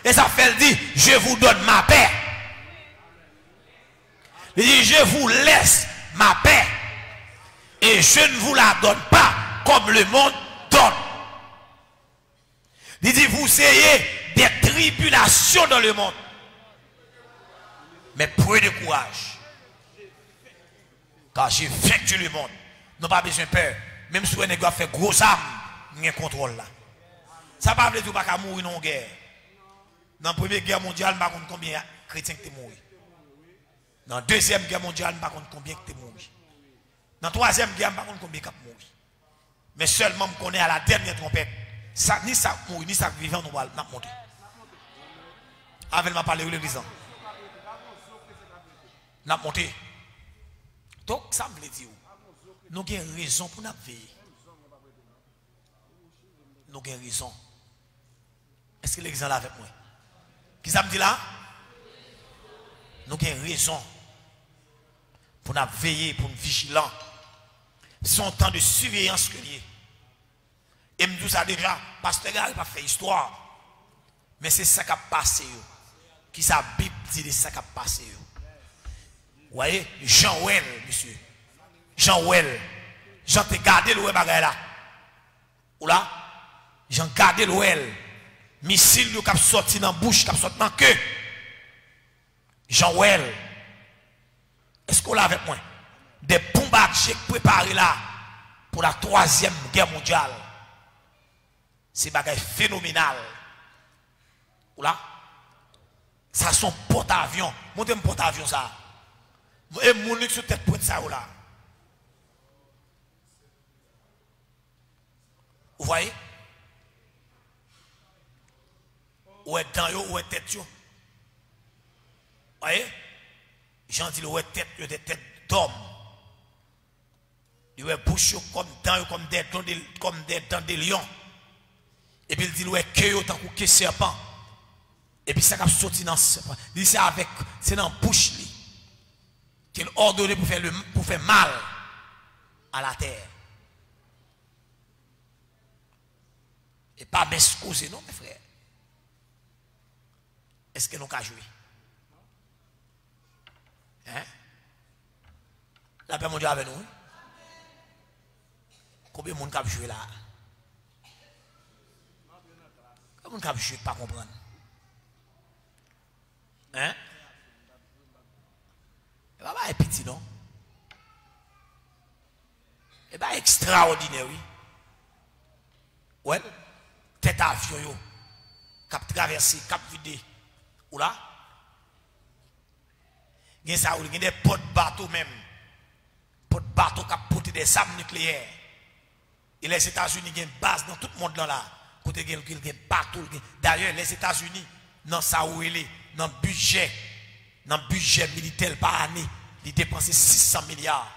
Et ça fait dire, je vous donne ma paix. Il dit, je vous laisse ma paix. Et je ne vous la donne pas comme le monde donne. Il dit, vous ayez des tribulations dans le monde. Mais prenez de courage. Car j'ai vaincu le monde. Nous n'avons pas besoin de peur. Même si on a fait gros âme, il y a un contrôle là. Ça ne veut pas dire qu'on ne va pas mourir dans la guerre. Dans la première guerre mondiale, je ne sais pas combien de chrétiens qui sont morts. Dans la deuxième guerre mondiale, je ne sais pas combien qui sont morts. Dans la troisième guerre, je ne sais pas combien qui sont morts. Mais seulement, je connais à la dernière trompette. Ça, ni ça mourir, ni ça vivant, nous allons monter. Avec ma parole de l'église. Nous allons monter. Donc, ça me veut dire, nous avons raison pour nous veiller. Nous avons raison. Est-ce que l'exemple est avec moi? Qui ça me dit là? Nous avons raison pour nous veiller, pour nous vigilants. C'est un temps de surveillance que lié. Et me dit ça déjà, pasteur Gary n'a pas fait histoire. Mais c'est ça qui a passé. Qui sa Bible dit de ça qui a passé. Vous voyez, Jean Well, monsieur. Jean Well. Jean te gardé le bagay là. Ou là? Jean gardé le Well. Missile qui a sorti dans la bouche, qui a sorti dans la queue. Jean Well. Est-ce qu'on l'a avec moi? Des bombardiers préparés là pour la 3e guerre mondiale. C'est bagay phénoménal. Ou là? Ça sont porte-avions. Montez un porte-avions ça. Et mon sur tête pour ça ou là. Vous voyez? Ou est dans yo, ou est tête yo. Vous voyez? J'en dis ou est tête, yo des têtes d'homme. Il est bouche comme dents, comme des dents de lion. Et puis il dit ouais que yo tant que serpent. Et puis ça a sorti dans c'est avec c'est dans bouche qu'il ordonné pour faire mal à la terre. Et pas m'excuser non mes frères. Est-ce que nous avons joué? Hein? La paix mondiale avec nous. Combien de monde a joué là? Combien de monde a joué pas comprendre? Hein? Et pas petit non? Et pas extraordinaire oui. Ouais. Tête avion yo. Cap traverser, cap vidé. Ou là? Il y a ça ou il y a des potes bateaux même. Potes bateaux qui portent des armes nucléaires. Et les États-Unis ont une base dans tout le monde là. Côté il y a partout. D'ailleurs les États-Unis dans ça où il est dans le budget militaire par année, ils dépensent 600 milliards.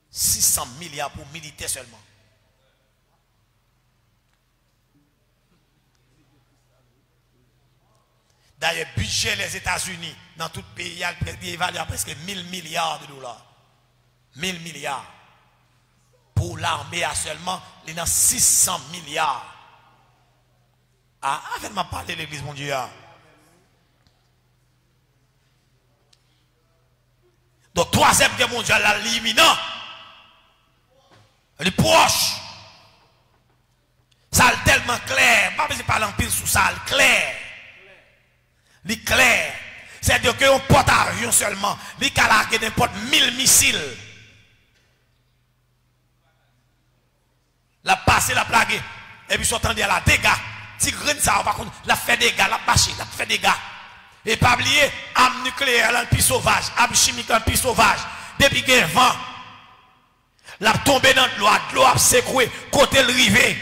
600 milliards pour militaires seulement. D'ailleurs, le budget des États-Unis, dans tout le pays, il est évalué à presque 1000 milliards de dollars. 1000 milliards. Pour l'armée, seulement, il est dans 600 milliards. Ah, avant de parler de l'église mondiale. Donc, troisième guerre mondiale, l'imminent. Elle est proche. Ça est tellement clair. Pas besoin de parler en pile sous ça, clair. Il est clair. C'est-à-dire qu'on porte avion seulement. Il a largué n'importe 1000 missiles. La passé, la plague. Et puis, s'entendait à la dégâts. Si grain ça, par contre, la fait des gars, la bâché, la fait des gars. Et pas oublier, arme nucléaire, la plus sauvage, arme chimique, la plus sauvage. Depuis qu'il y a vent, la tombée dans l'eau, l'eau a secoué, côté le rivet.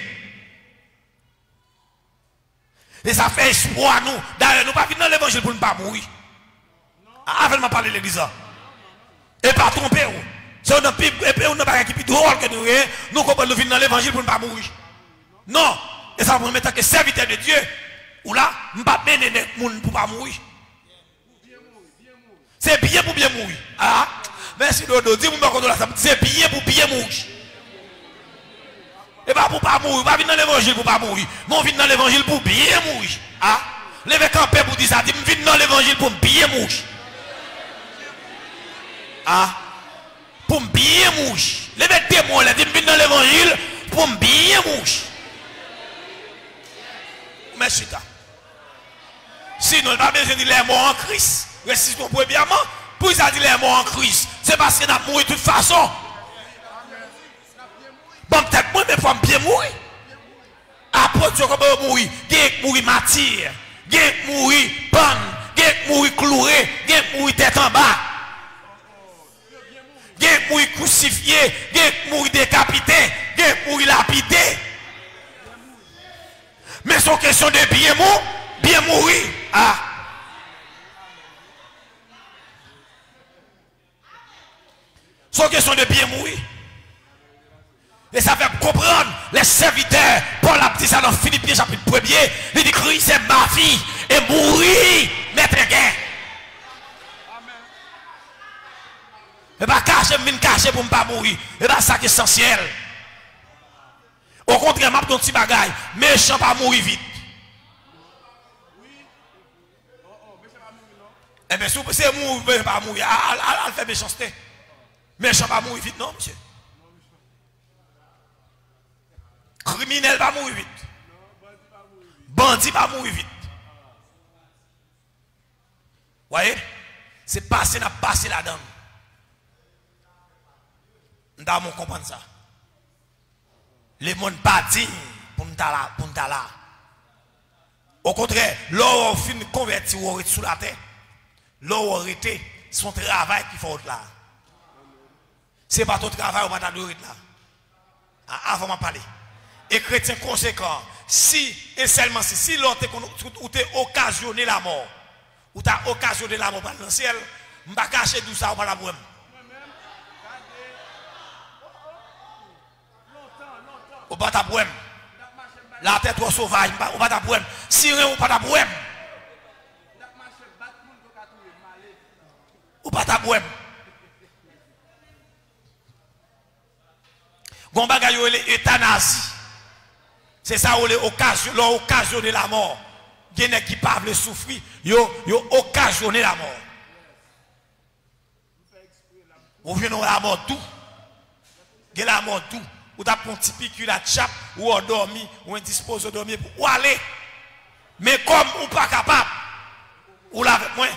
Et ça fait espoir à nous. D'ailleurs, nous ne pouvons pas venir dans l'évangile pour ne pas mourir. Avant de parler de l'église. Et pas tromper. Si on n'a pas qui plus drôle que nous, nous comprenons venir dans l'évangile pour ne pas mourir. Non. Et ça va mettre que serviteur de Dieu. Ou là, nous ne pouvons pas mener les gens pour ne pas mourir. C'est bien pour bien mourir. Ah, merci Dodo. Dis-moi c'est bien pour bien mourir. Et pas pour pas mourir, pas venir dans l'évangile pour pas mourir. Mais on vient dans l'évangile pour bien mourir. Ah, l'évêque en paix pour dire ça, dit, je viens dans l'évangile pour bien mourir. Ah, pour bien mourir. L'évêque témoin, il dit, je viens dans l'évangile pour bien mourir. Merci. Sinon, il n'a pas besoin de dire les morts en Christ. Résistons premièrement, pour ça dit les morts en Christ. C'est parce qu'il a mouru de toute façon. Bon, peut-être moi, mais il faut bien mourir. Après, tu vas mourir. Il y a mourir matière. Il y a mourir panne. Il y a mourir cloué. Il y a mourir tête en bas. Il y a mourir crucifié. Il y a mourir décapité. Il y a mourir lapidé. Mais c'est une question de bien mourir. Ah. C'est une question de bien mourir. Et ça fait comprendre les serviteurs. Paul a dit ça dans Philippiens chapitre 1er. Il dit Christ c'est ma vie et mourir, mettre guerre. Et pas cacher, je cacher pour ne pas mourir. Et pas ça qui est essentiel. Au contraire, je vais petit bagaille. Méchant pas mourir vite. Eh bien, si c'est mourir, pas mourir. Elle fait méchanceté. Méchant pas mourir vite, non, monsieur? Criminel va mourir vite. Bandit va mourir vite. Vous voyez? C'est passé, n'a passé là-dedans. Nous devons comprendre ça. Les gens pas dignes pour nous là. Au contraire, l'or fin converti ou sous la terre. L'or arrêté son travail qui faut là. C'est pas ton travail ou pas ta là. Avant de parler. Et chrétien conséquent, si et seulement si l'autre t'es occasionné la mort, ou t'as occasionné la mort dans le ciel, je ne vais pas cacher tout ça ou pas la boîte. Ou pas ta boîte. La tête trop sauvage, on va ta problème. Siren ou pas ta problème. Ou pas ta problème. Gon bagay yo les euthanasie. C'est ça où les occasionner la mort. Gen qui pas veut souffrir, yo occasionner la mort. Vous venez la mort tout. Gen la mort tout. Ou t'as un petit piqûre la chape ou on dormi ou indispose de dormir pour aller. Mais comme ou pas capable ou là avec moi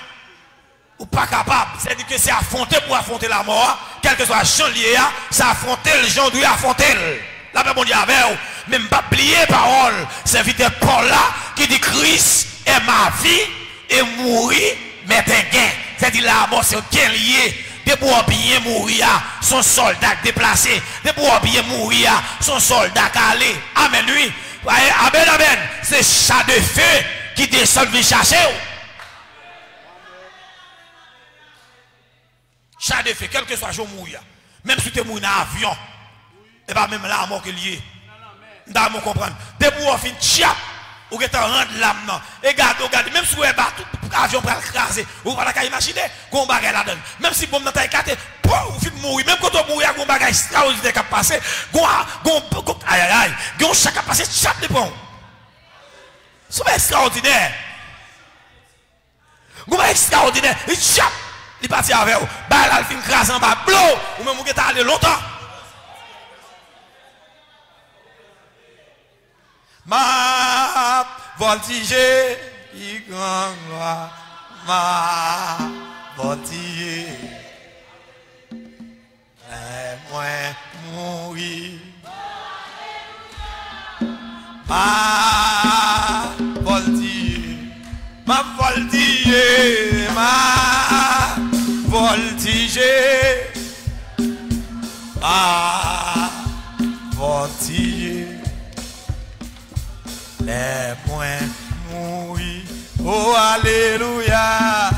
ou pas capable, c'est-à-dire que c'est affronter pour affronter la mort, quel que soit le champ lié, c'est affronter le gens doit affronter. La Bible dit avec vous, même pas oublier parole, c'est vite Paul là qui dit Christ est ma vie et mourir mais un gain. C'est-à-dire la mort c'est un gain lié. De pour bien mourir, son soldat déplacé. De pour bien mourir, son soldat calé. Amen, oui. Amen, amen. C'est chat de feu qui descend venir chercher. Chat de feu, quel que soit jour mourir. Même si tu es mourir dans l'avion, et pas même la mort qui est liée. Nous comprendre. De pour fin chap. Ou que tu rendre l'âme. Et regarde, même si vous êtes battu, l'avion pour écraser, vous ne pouvez pas imaginer qu'on va là-dedans. Même si vous n'avez pas été, vous faites mourir. Même quand vous mourrez, vous avez extraordinaire qui passe. Aïe aïe aïe, vous avez chaque passé, chaque de pont. C'est extraordinaire. Vous avez extraordinaire. Il chape, il partit avec vous. Bah là, il fait une crasse en bas, blow. Ou même vous avez allé longtemps. Ma voltige, y grand gloire, ma voltige, moi mourir. Ma voltige, ma voltige, ma voltige, ma voltige. Les points mourir, oh alléluia,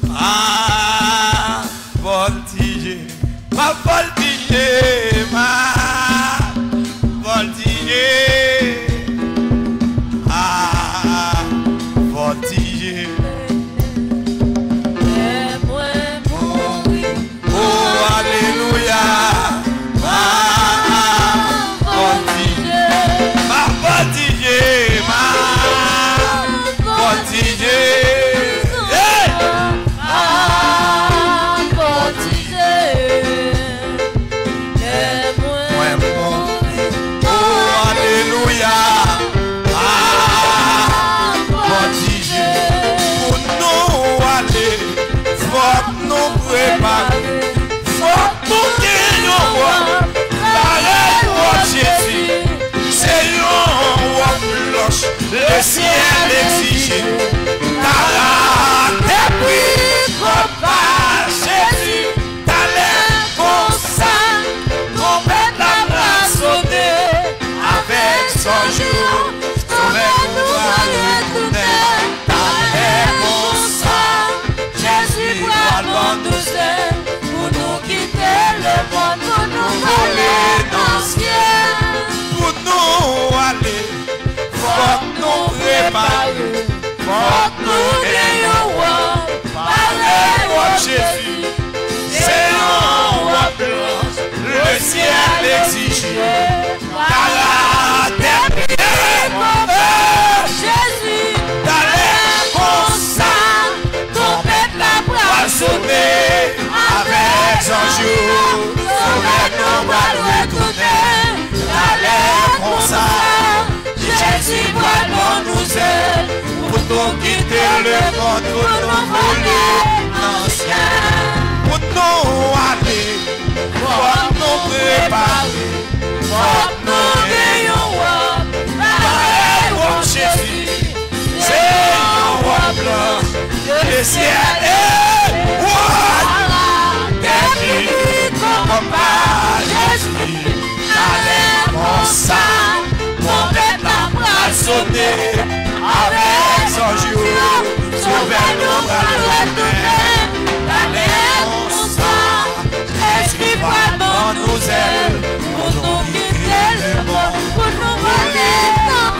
ma voltige, ma voltige, ma voltige, ma voltige. Les points mourir, oh alléluia, ma voltige, ma voltige. Le ciel exige caractère puis compas Jésus talent comme ça complète la brassonnée avec son jour sauver-nous à l'éternel talent comme ça Jésus doit l'endosser pour nous quitter le monde pour nous aller dans le ciel pour nous aller faut nous préparer, faut nous gagner, pareil au Jésus, c'est un roi blanc, le ciel exige, caractère Jésus, d'aller comme ça, complète la brassonnée, avec son jour, sauver nos bras retourner, d'aller comme ça. Jésus doit nous aider pour nous quitter le monde, pour nous voler l'ancien. Pour nous aller, pour nous préparer, pour nous gagner, pareil au Jésus, c'est un roi blanc, le ciel est roi, des comme pas Jésus, allez comme ça. Sauter avec son jour, sauver nos bras d'aller au sang, esprit dans nos ailes, pour nous quitter le monde, pour nous voler dans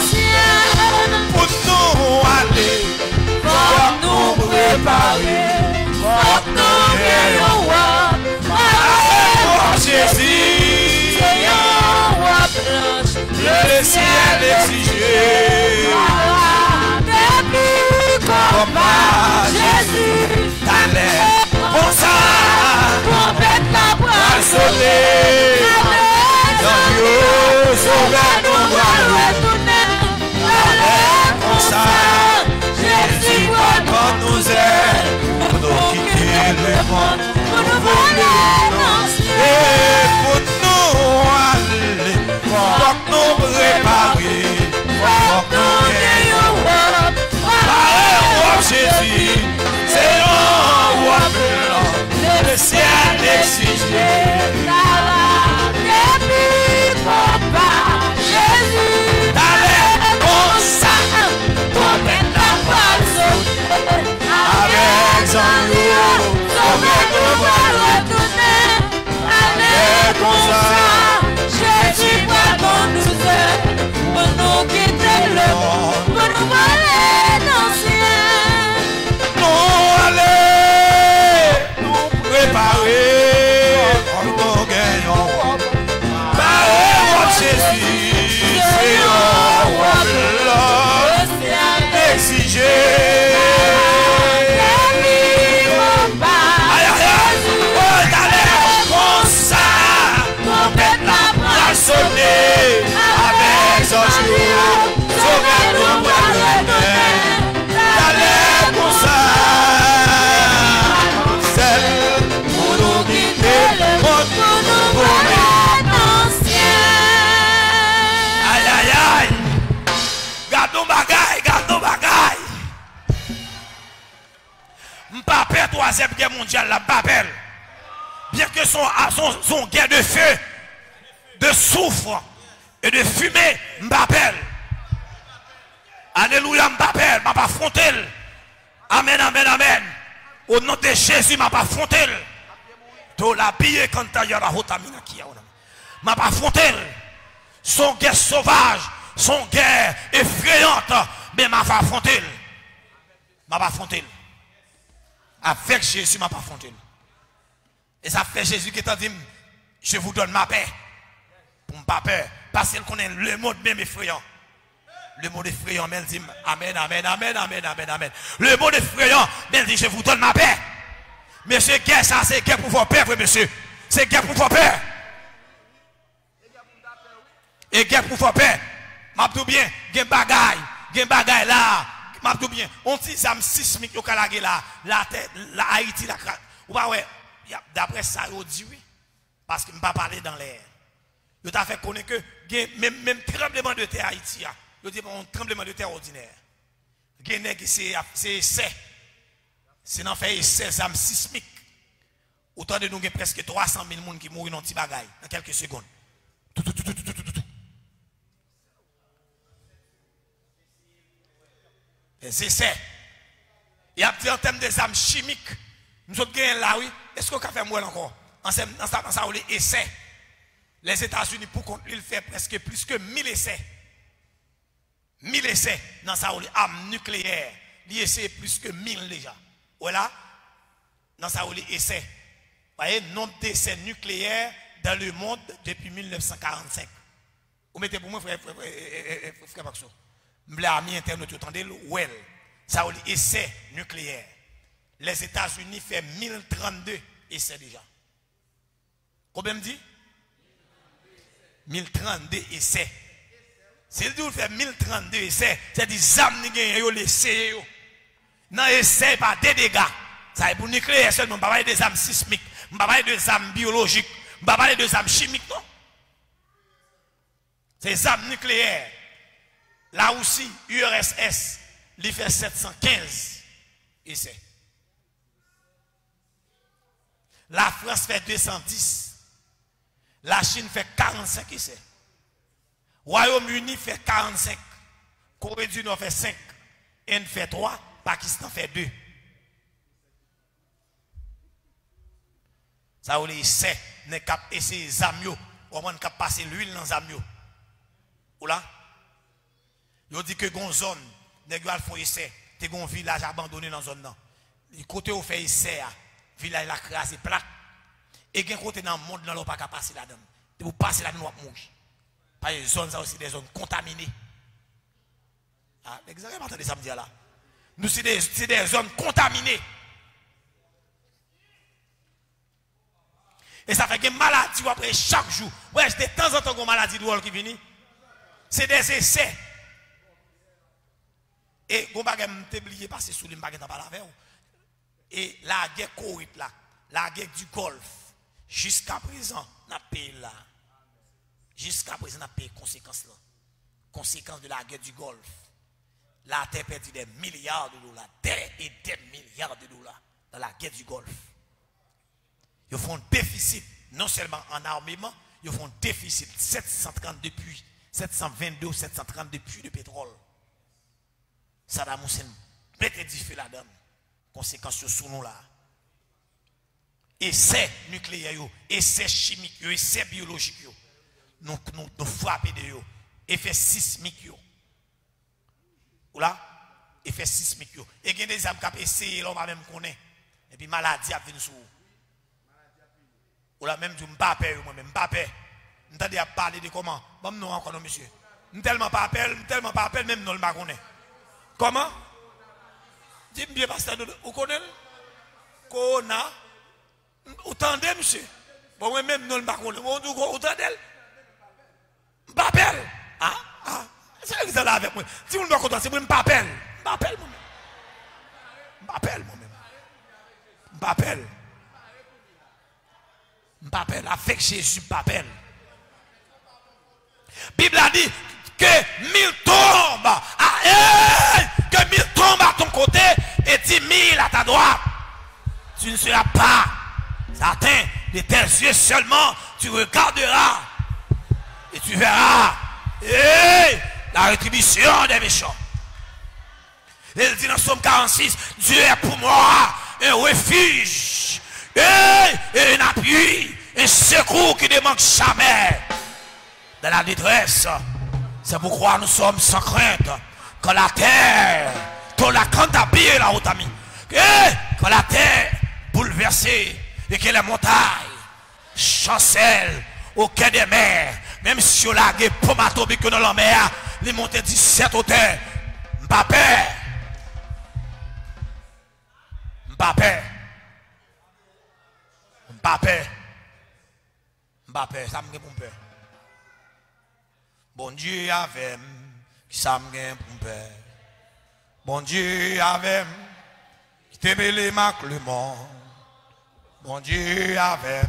Gardons bagaille, gardons bagaille. M'papel troisième guerre mondiale, la m'papel. Bien que son guerre de feu, de soufre et de fumée, m'papel. Alléluia, m'papel, m'a pas affronté. Amen, amen, amen. Au nom de Jésus, m'a pas affronté. To la pille quand t'as yara hotamina qui a m'a pas affronté. Son guerre sauvage, son guerre effrayante, mais m'a pas affronté. M'a pas affronté. Avec Jésus, m'a pas affronté. Et ça fait Jésus qui t'a dit, je vous donne ma paix. Pour ne pas peur. Parce qu'il connaît le monde même effrayant. Le monde effrayant, mais il dit, amen, amen, amen, amen, amen, amen. Le monde effrayant, mais il dit, je vous donne ma paix. Monsieur, guerre, ça, c'est guerre pour vos peurs, monsieur. C'est guerre pour vos peurs. Et guerre pour vos peurs. M'a tout bien, gen bagaille là. M'a tout bien. On dit, ça me sismique, au Kalagé là. La Haïti, la craque. Ou pas, ouais. D'après ça, il dit oui. Parce qu'il ne m'a pas parlé dans l'air. Il t'a fait connaître que même tremblement de terre Haïti, il dit un tremblement de terre ordinaire. C'est essai. C'est un fait essai, ça sismique. Autant de nous, il y a presque 300 000 personnes qui mourent dans petit bagaille dans quelques secondes. Tout. C'est essai. Il y a en termes des armes chimiques. Nous autres gagnons là, oui. Est-ce qu'on a fait moins encore? En ça, on les essais. Les États-Unis, pour contre, ils font presque plus que 1000 essais. 1000 essais dans ça, on les armes nucléaires. Ils essaient plus que 1000 déjà. Voilà. Dans ça, on les essais. Vous voyez, nombre d'essais nucléaires dans le monde depuis 1945. Vous mettez pour moi, frère Paxo. Je l'ai mis internet, vous entendez, well. Ça, on les essais nucléaires. Les États-Unis font 1032 essais déjà. Combien me dit? 1032 essais. Si vous faites 1032 essais, c'est des âmes qui ont les essais. Non, essai pas des dégâts. Ça est pour nucléaire seulement. Je ne parle pas des âmes sismiques. Je ne parle pas des âmes biologiques. Je ne parle pas des âmes chimiques, non. C'est des âmes nucléaires. Là aussi, URSS, il fait 715 essais. La France fait 210. La Chine fait 45 essais. Royaume-Uni fait 45. Corée du Nord fait 5. Inde fait 3. Pakistan fait 2. Ça veut dire essais. N'est qu'à essayer zamio. Ou moins qu'à passer l'huile dans zamio. Ou là? Ils dit que gon zone. N'est qu'à faire essai. T'es gon village abandonné dans zone là. Le côté où fait essai. Village la crasé plat. Et gen côté dans le monde là, on pas capable passer là-dedans. Vous passez là-dedans, vous mourir. Parce que les zones ça aussi des zones contaminées. Ah, exactement, attendez ça me dit là. Nous c'est des zones contaminées. Et ça fait que maladie après chaque jour. Ouais, de temps en temps une maladie de qui vient. C'est des essais. Et vous bagay m'oublier passer sous les bagay dans la avec. Et la guerre corrupte là, la guerre du Golfe. Jusqu'à présent, on a payé là. Jusqu'à présent, on a payé conséquences là. Conséquences de la guerre du Golfe. La terre perdu des milliards de dollars. Des et des milliards de dollars dans la guerre du Golfe. Ils font un déficit, non seulement en armement, ils font un déficit 732 puits, 722, 732 puits de pétrole. Saddam Hussein, bête du feu là-dedans. Conséquences sur nous là. Essais nucléaires, essais chimiques, essais biologiques, nous frappons de eux. Effets sismiques. Ou là, effets sismiques. Et il y a des âmes qui ont essayé, on va même connaître. Et puis maladie a venu sur vous. Ou là, même, je ne pas peur, moi-même, je ne pas peur. Je ne pas parler de comment. Bon, non, encore non, monsieur. Je ne tellement pas peur, même non, je ne connais. Comment? Dis-moi bien, pasteur, vous connaissez? Kona. Vous entendez, monsieur? Bon, moi-même, non, je ne connais. Vous entendez? Je ne pas peur. Ah. C'est ça là avec moi. Si vous ne me content, c'est moi, je ne pas peur. Je ne pas peur, moi-même. Je ne pas peur, moi-même. Je ne pas peur. M'appelle avec Jésus, m'appelle. Bible a dit que 1000 tombent à tu ne seras pas atteint de tes yeux seulement, tu regarderas et tu verras la rétribution des méchants. Il dit dans Psaume 46, Dieu est pour moi un refuge et un appui, un secours qui ne manque jamais dans la détresse. C'est pourquoi nous sommes sans crainte quand la terre, quand la cantabille là où t'as mis, quand la terre bouleversée et que les montagnes chancellent au quai des mers, même si on a des pomatobi que dans la mer, les montées 17 hauteurs, Mbappé, ça me pour peur. Bon Dieu avec ça me pour peur. Bon Dieu avec qui te mêlé ma clément. Bon Dieu avec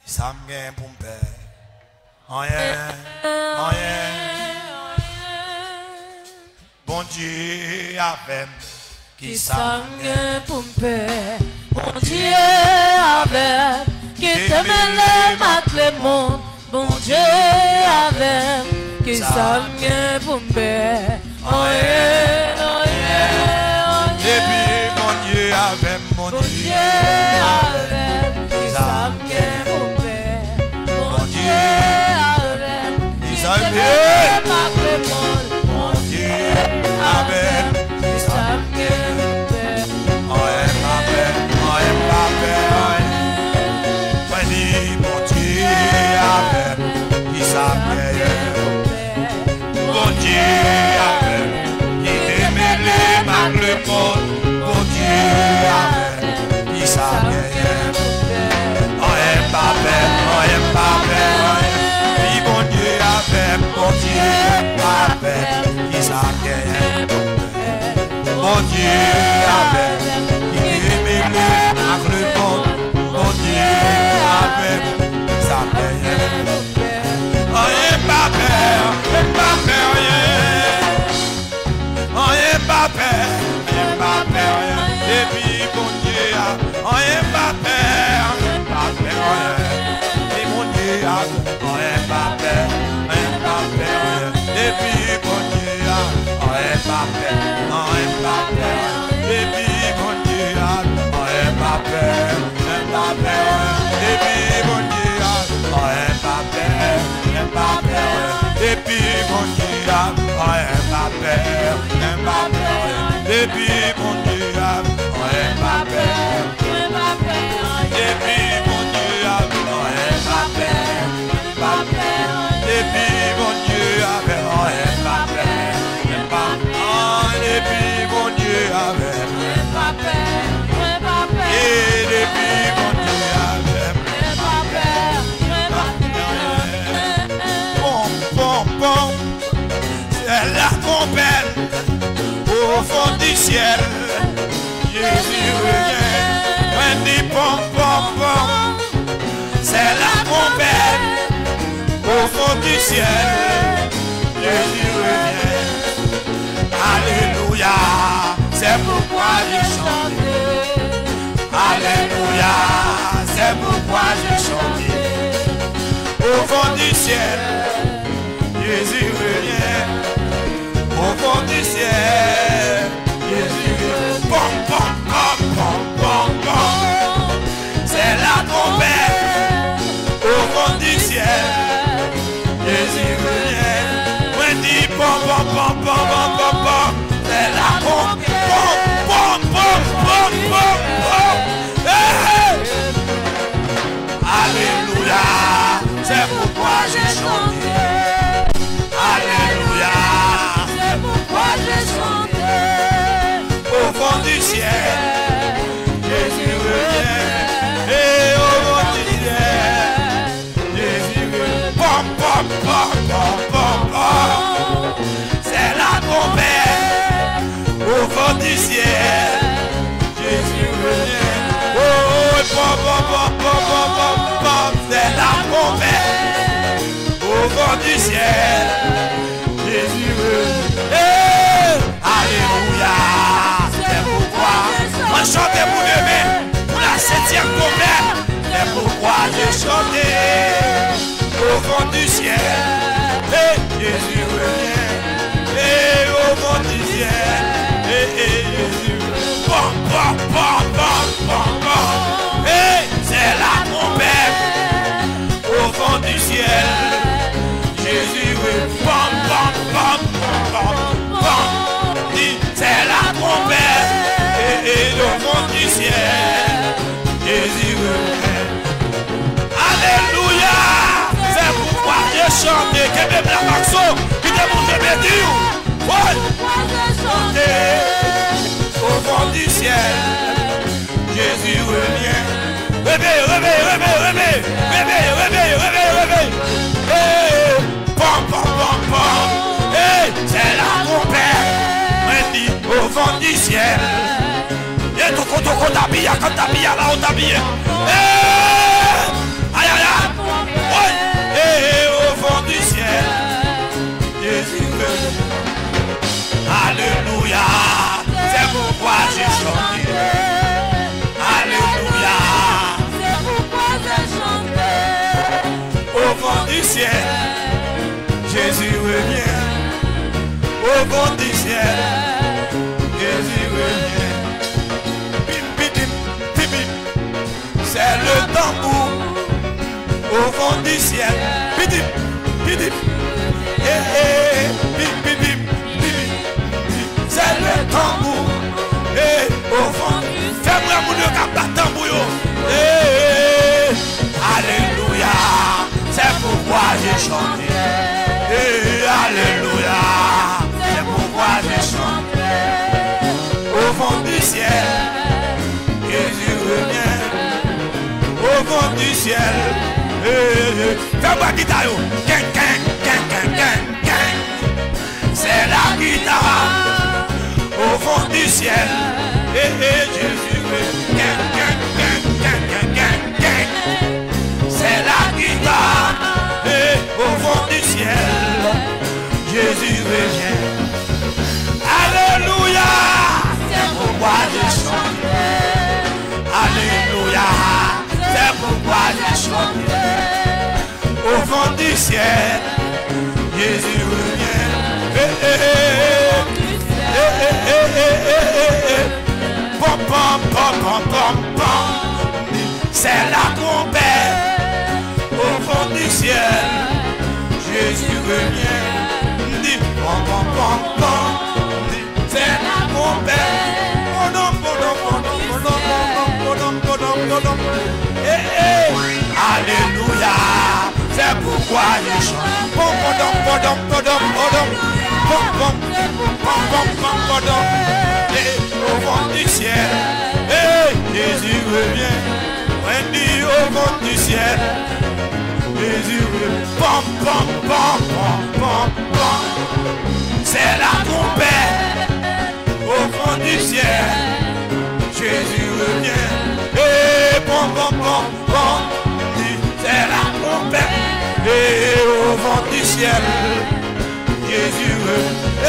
ça me pour peur. Rien. Bon Dieu avec qui ça me pour peur. Bon Dieu avec qui te mêlé ma clément. Bon Dieu avec qui ça me pour peur. Et puis mon Dieu avec mon Dieu avec qui ça me pour peur. Mon Dieu avec qui te mêlé ma clément. Mon Dieu avec qui ça me pour peur. Bon Dieu avec qui te mêlé ma clément. Bon Dieu avec qui ça me bon Dieu avec bon Dieu avec qui ça bon Dieu avec qui te mêlé ma clément. Bon Dieu avec ça et puis bon Dieu et mon Dieu et puis bon Dieu et puis bon Dieu et puis bon Dieu et puis bon Dieu et puis bon Dieu et puis bon Dieu et puis bon Dieu et puis bon Dieu et depuis bon Dieu c'est la trompette au fond du ciel. Jésus revient, on dit pom pom pom. C'est la trompette au fond du ciel. Jésus revient. Alléluia, c'est pourquoi je chante. Alléluia, c'est pourquoi je chante. Au fond du ciel, Jésus revient. Au fond du ciel, Jésus revient. Pom pom pom pom pom pom. C'est la trompette au fond du ciel. Jésus revient. On dit pom pom pom pom pom pom pom. C'est la trompette. Pom pom pom pom pom pom. Hey! Alléluia, c'est pourquoi j'ai chanté. Alléluia, c'est pourquoi j'ai chanté. Au fond du ciel, Jésus revient. Et au fond du ciel, Jésus revient. Pom pom pom pom pom pom. C'est la trompette. Au fond du ciel, Jésus revient. Oh, pom pom pom pom pom pom pom. C'est la trompette. Au fond du ciel, Jésus revient. Hey! Alléluia, c'est pourquoi on chante pour lever. Jésus revient. Alléluia. C'est pourquoi j'ai chanté. Que même la maxo qui te montre mes dieux. Ouais. Au fond du ciel, Jésus revient. Réveille, réveille, réveille, réveille. Réveille, réveille, réveille, réveille. Hey, pom, pom, pom, pom. Hey, c'est la compère. Au vent du ciel. Et tout quand t'habilles, quand t'habilles là, on t'habille. Aïe, aïe, aïe. Ouais. Et au vent du ciel, Jésus revient. Alléluia. C'est pourquoi j'ai chanté. Alléluia. C'est pourquoi j'ai chanté. Au vent du ciel, Jésus revient. Au vent du ciel, Jésus revient. Bim, bim, bim, bim. C'est le tambour. Au vent du ciel. Bim, bim, bim. Eh, eh, bim, bim, bim, bim. C'est le tambour. Eh, au vent. Fais-moi mon Dieu qui bat tambour. Eh, alléluia. C'est pourquoi j'ai chanté. Eh, alléluia. C'est pourquoi j'ai chanté. Au fond du ciel, Jésus revient. Au fond du ciel. Fais-moi guitare. Ken, ken, ken, ken, ken, ken. C'est la guitare. Au fond du ciel. Jésus revient. Ken, ken, ken, ken, ken, ken. C'est la guitare. Au fond du ciel, Jésus revient. Alléluia. C'est pourquoi j'ai chanté. Alléluia. C'est pourquoi j'ai chanté. Au fond du ciel, Jésus revient. Pom, pom, pom, pom, pom, pom. C'est la compère. Au fond du ciel, Jésus revient. Dit pom, pom, pom, pom. C'est la compère. Alléluia. C'est pourquoi je chante. Pom, pom, pom, pom, pom, pom, pom, pom, pom, pom, pom. Au fond du ciel, Jésus revient. Dit au fond du ciel, Jésus revient. Pom, pom, pom, pom, pom, pom. C'est la compère. Au fond du ciel, Jésus revient. Et pom, pom, pom, pom. C'est la compère. Et au fond du ciel, Jésus revient.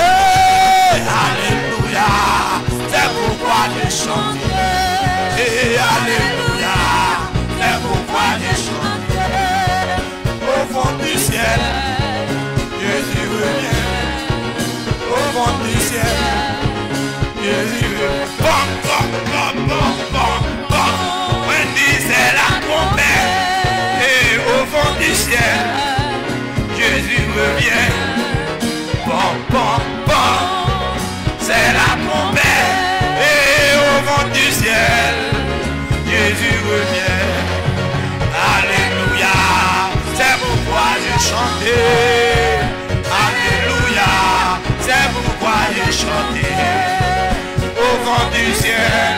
Alléluia. C'est pourquoi j'ai chanté. Et alléluia. C'est pourquoi j'ai chanté. Au fond du ciel, Jésus revient. Au fond du ciel, Jésus revient. Pom, pom, pom, pom, pom, pom. Wendy, c'est la compère. Et au fond du ciel, Jésus revient. Pom, pom, pom. C'est la compère. Et au fond du ciel, Jésus revient. Alléluia. C'est pourquoi j'ai chanté. Alléluia. C'est pourquoi j'ai chanté. Au fond du ciel,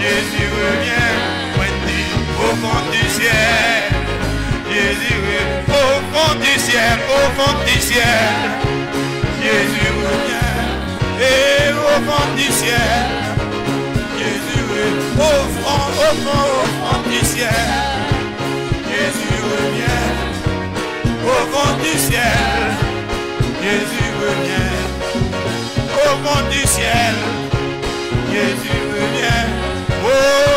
Jésus revient. Wendy, au fond du ciel, Jésus revient. Au fond du ciel, au fond du ciel, Jésus revient. Et au fond du ciel, Jésus revient. Au fond du ciel, Jésus revient. Au fond du ciel, Jésus revient. Au fond du ciel, Jésus revient. Oh,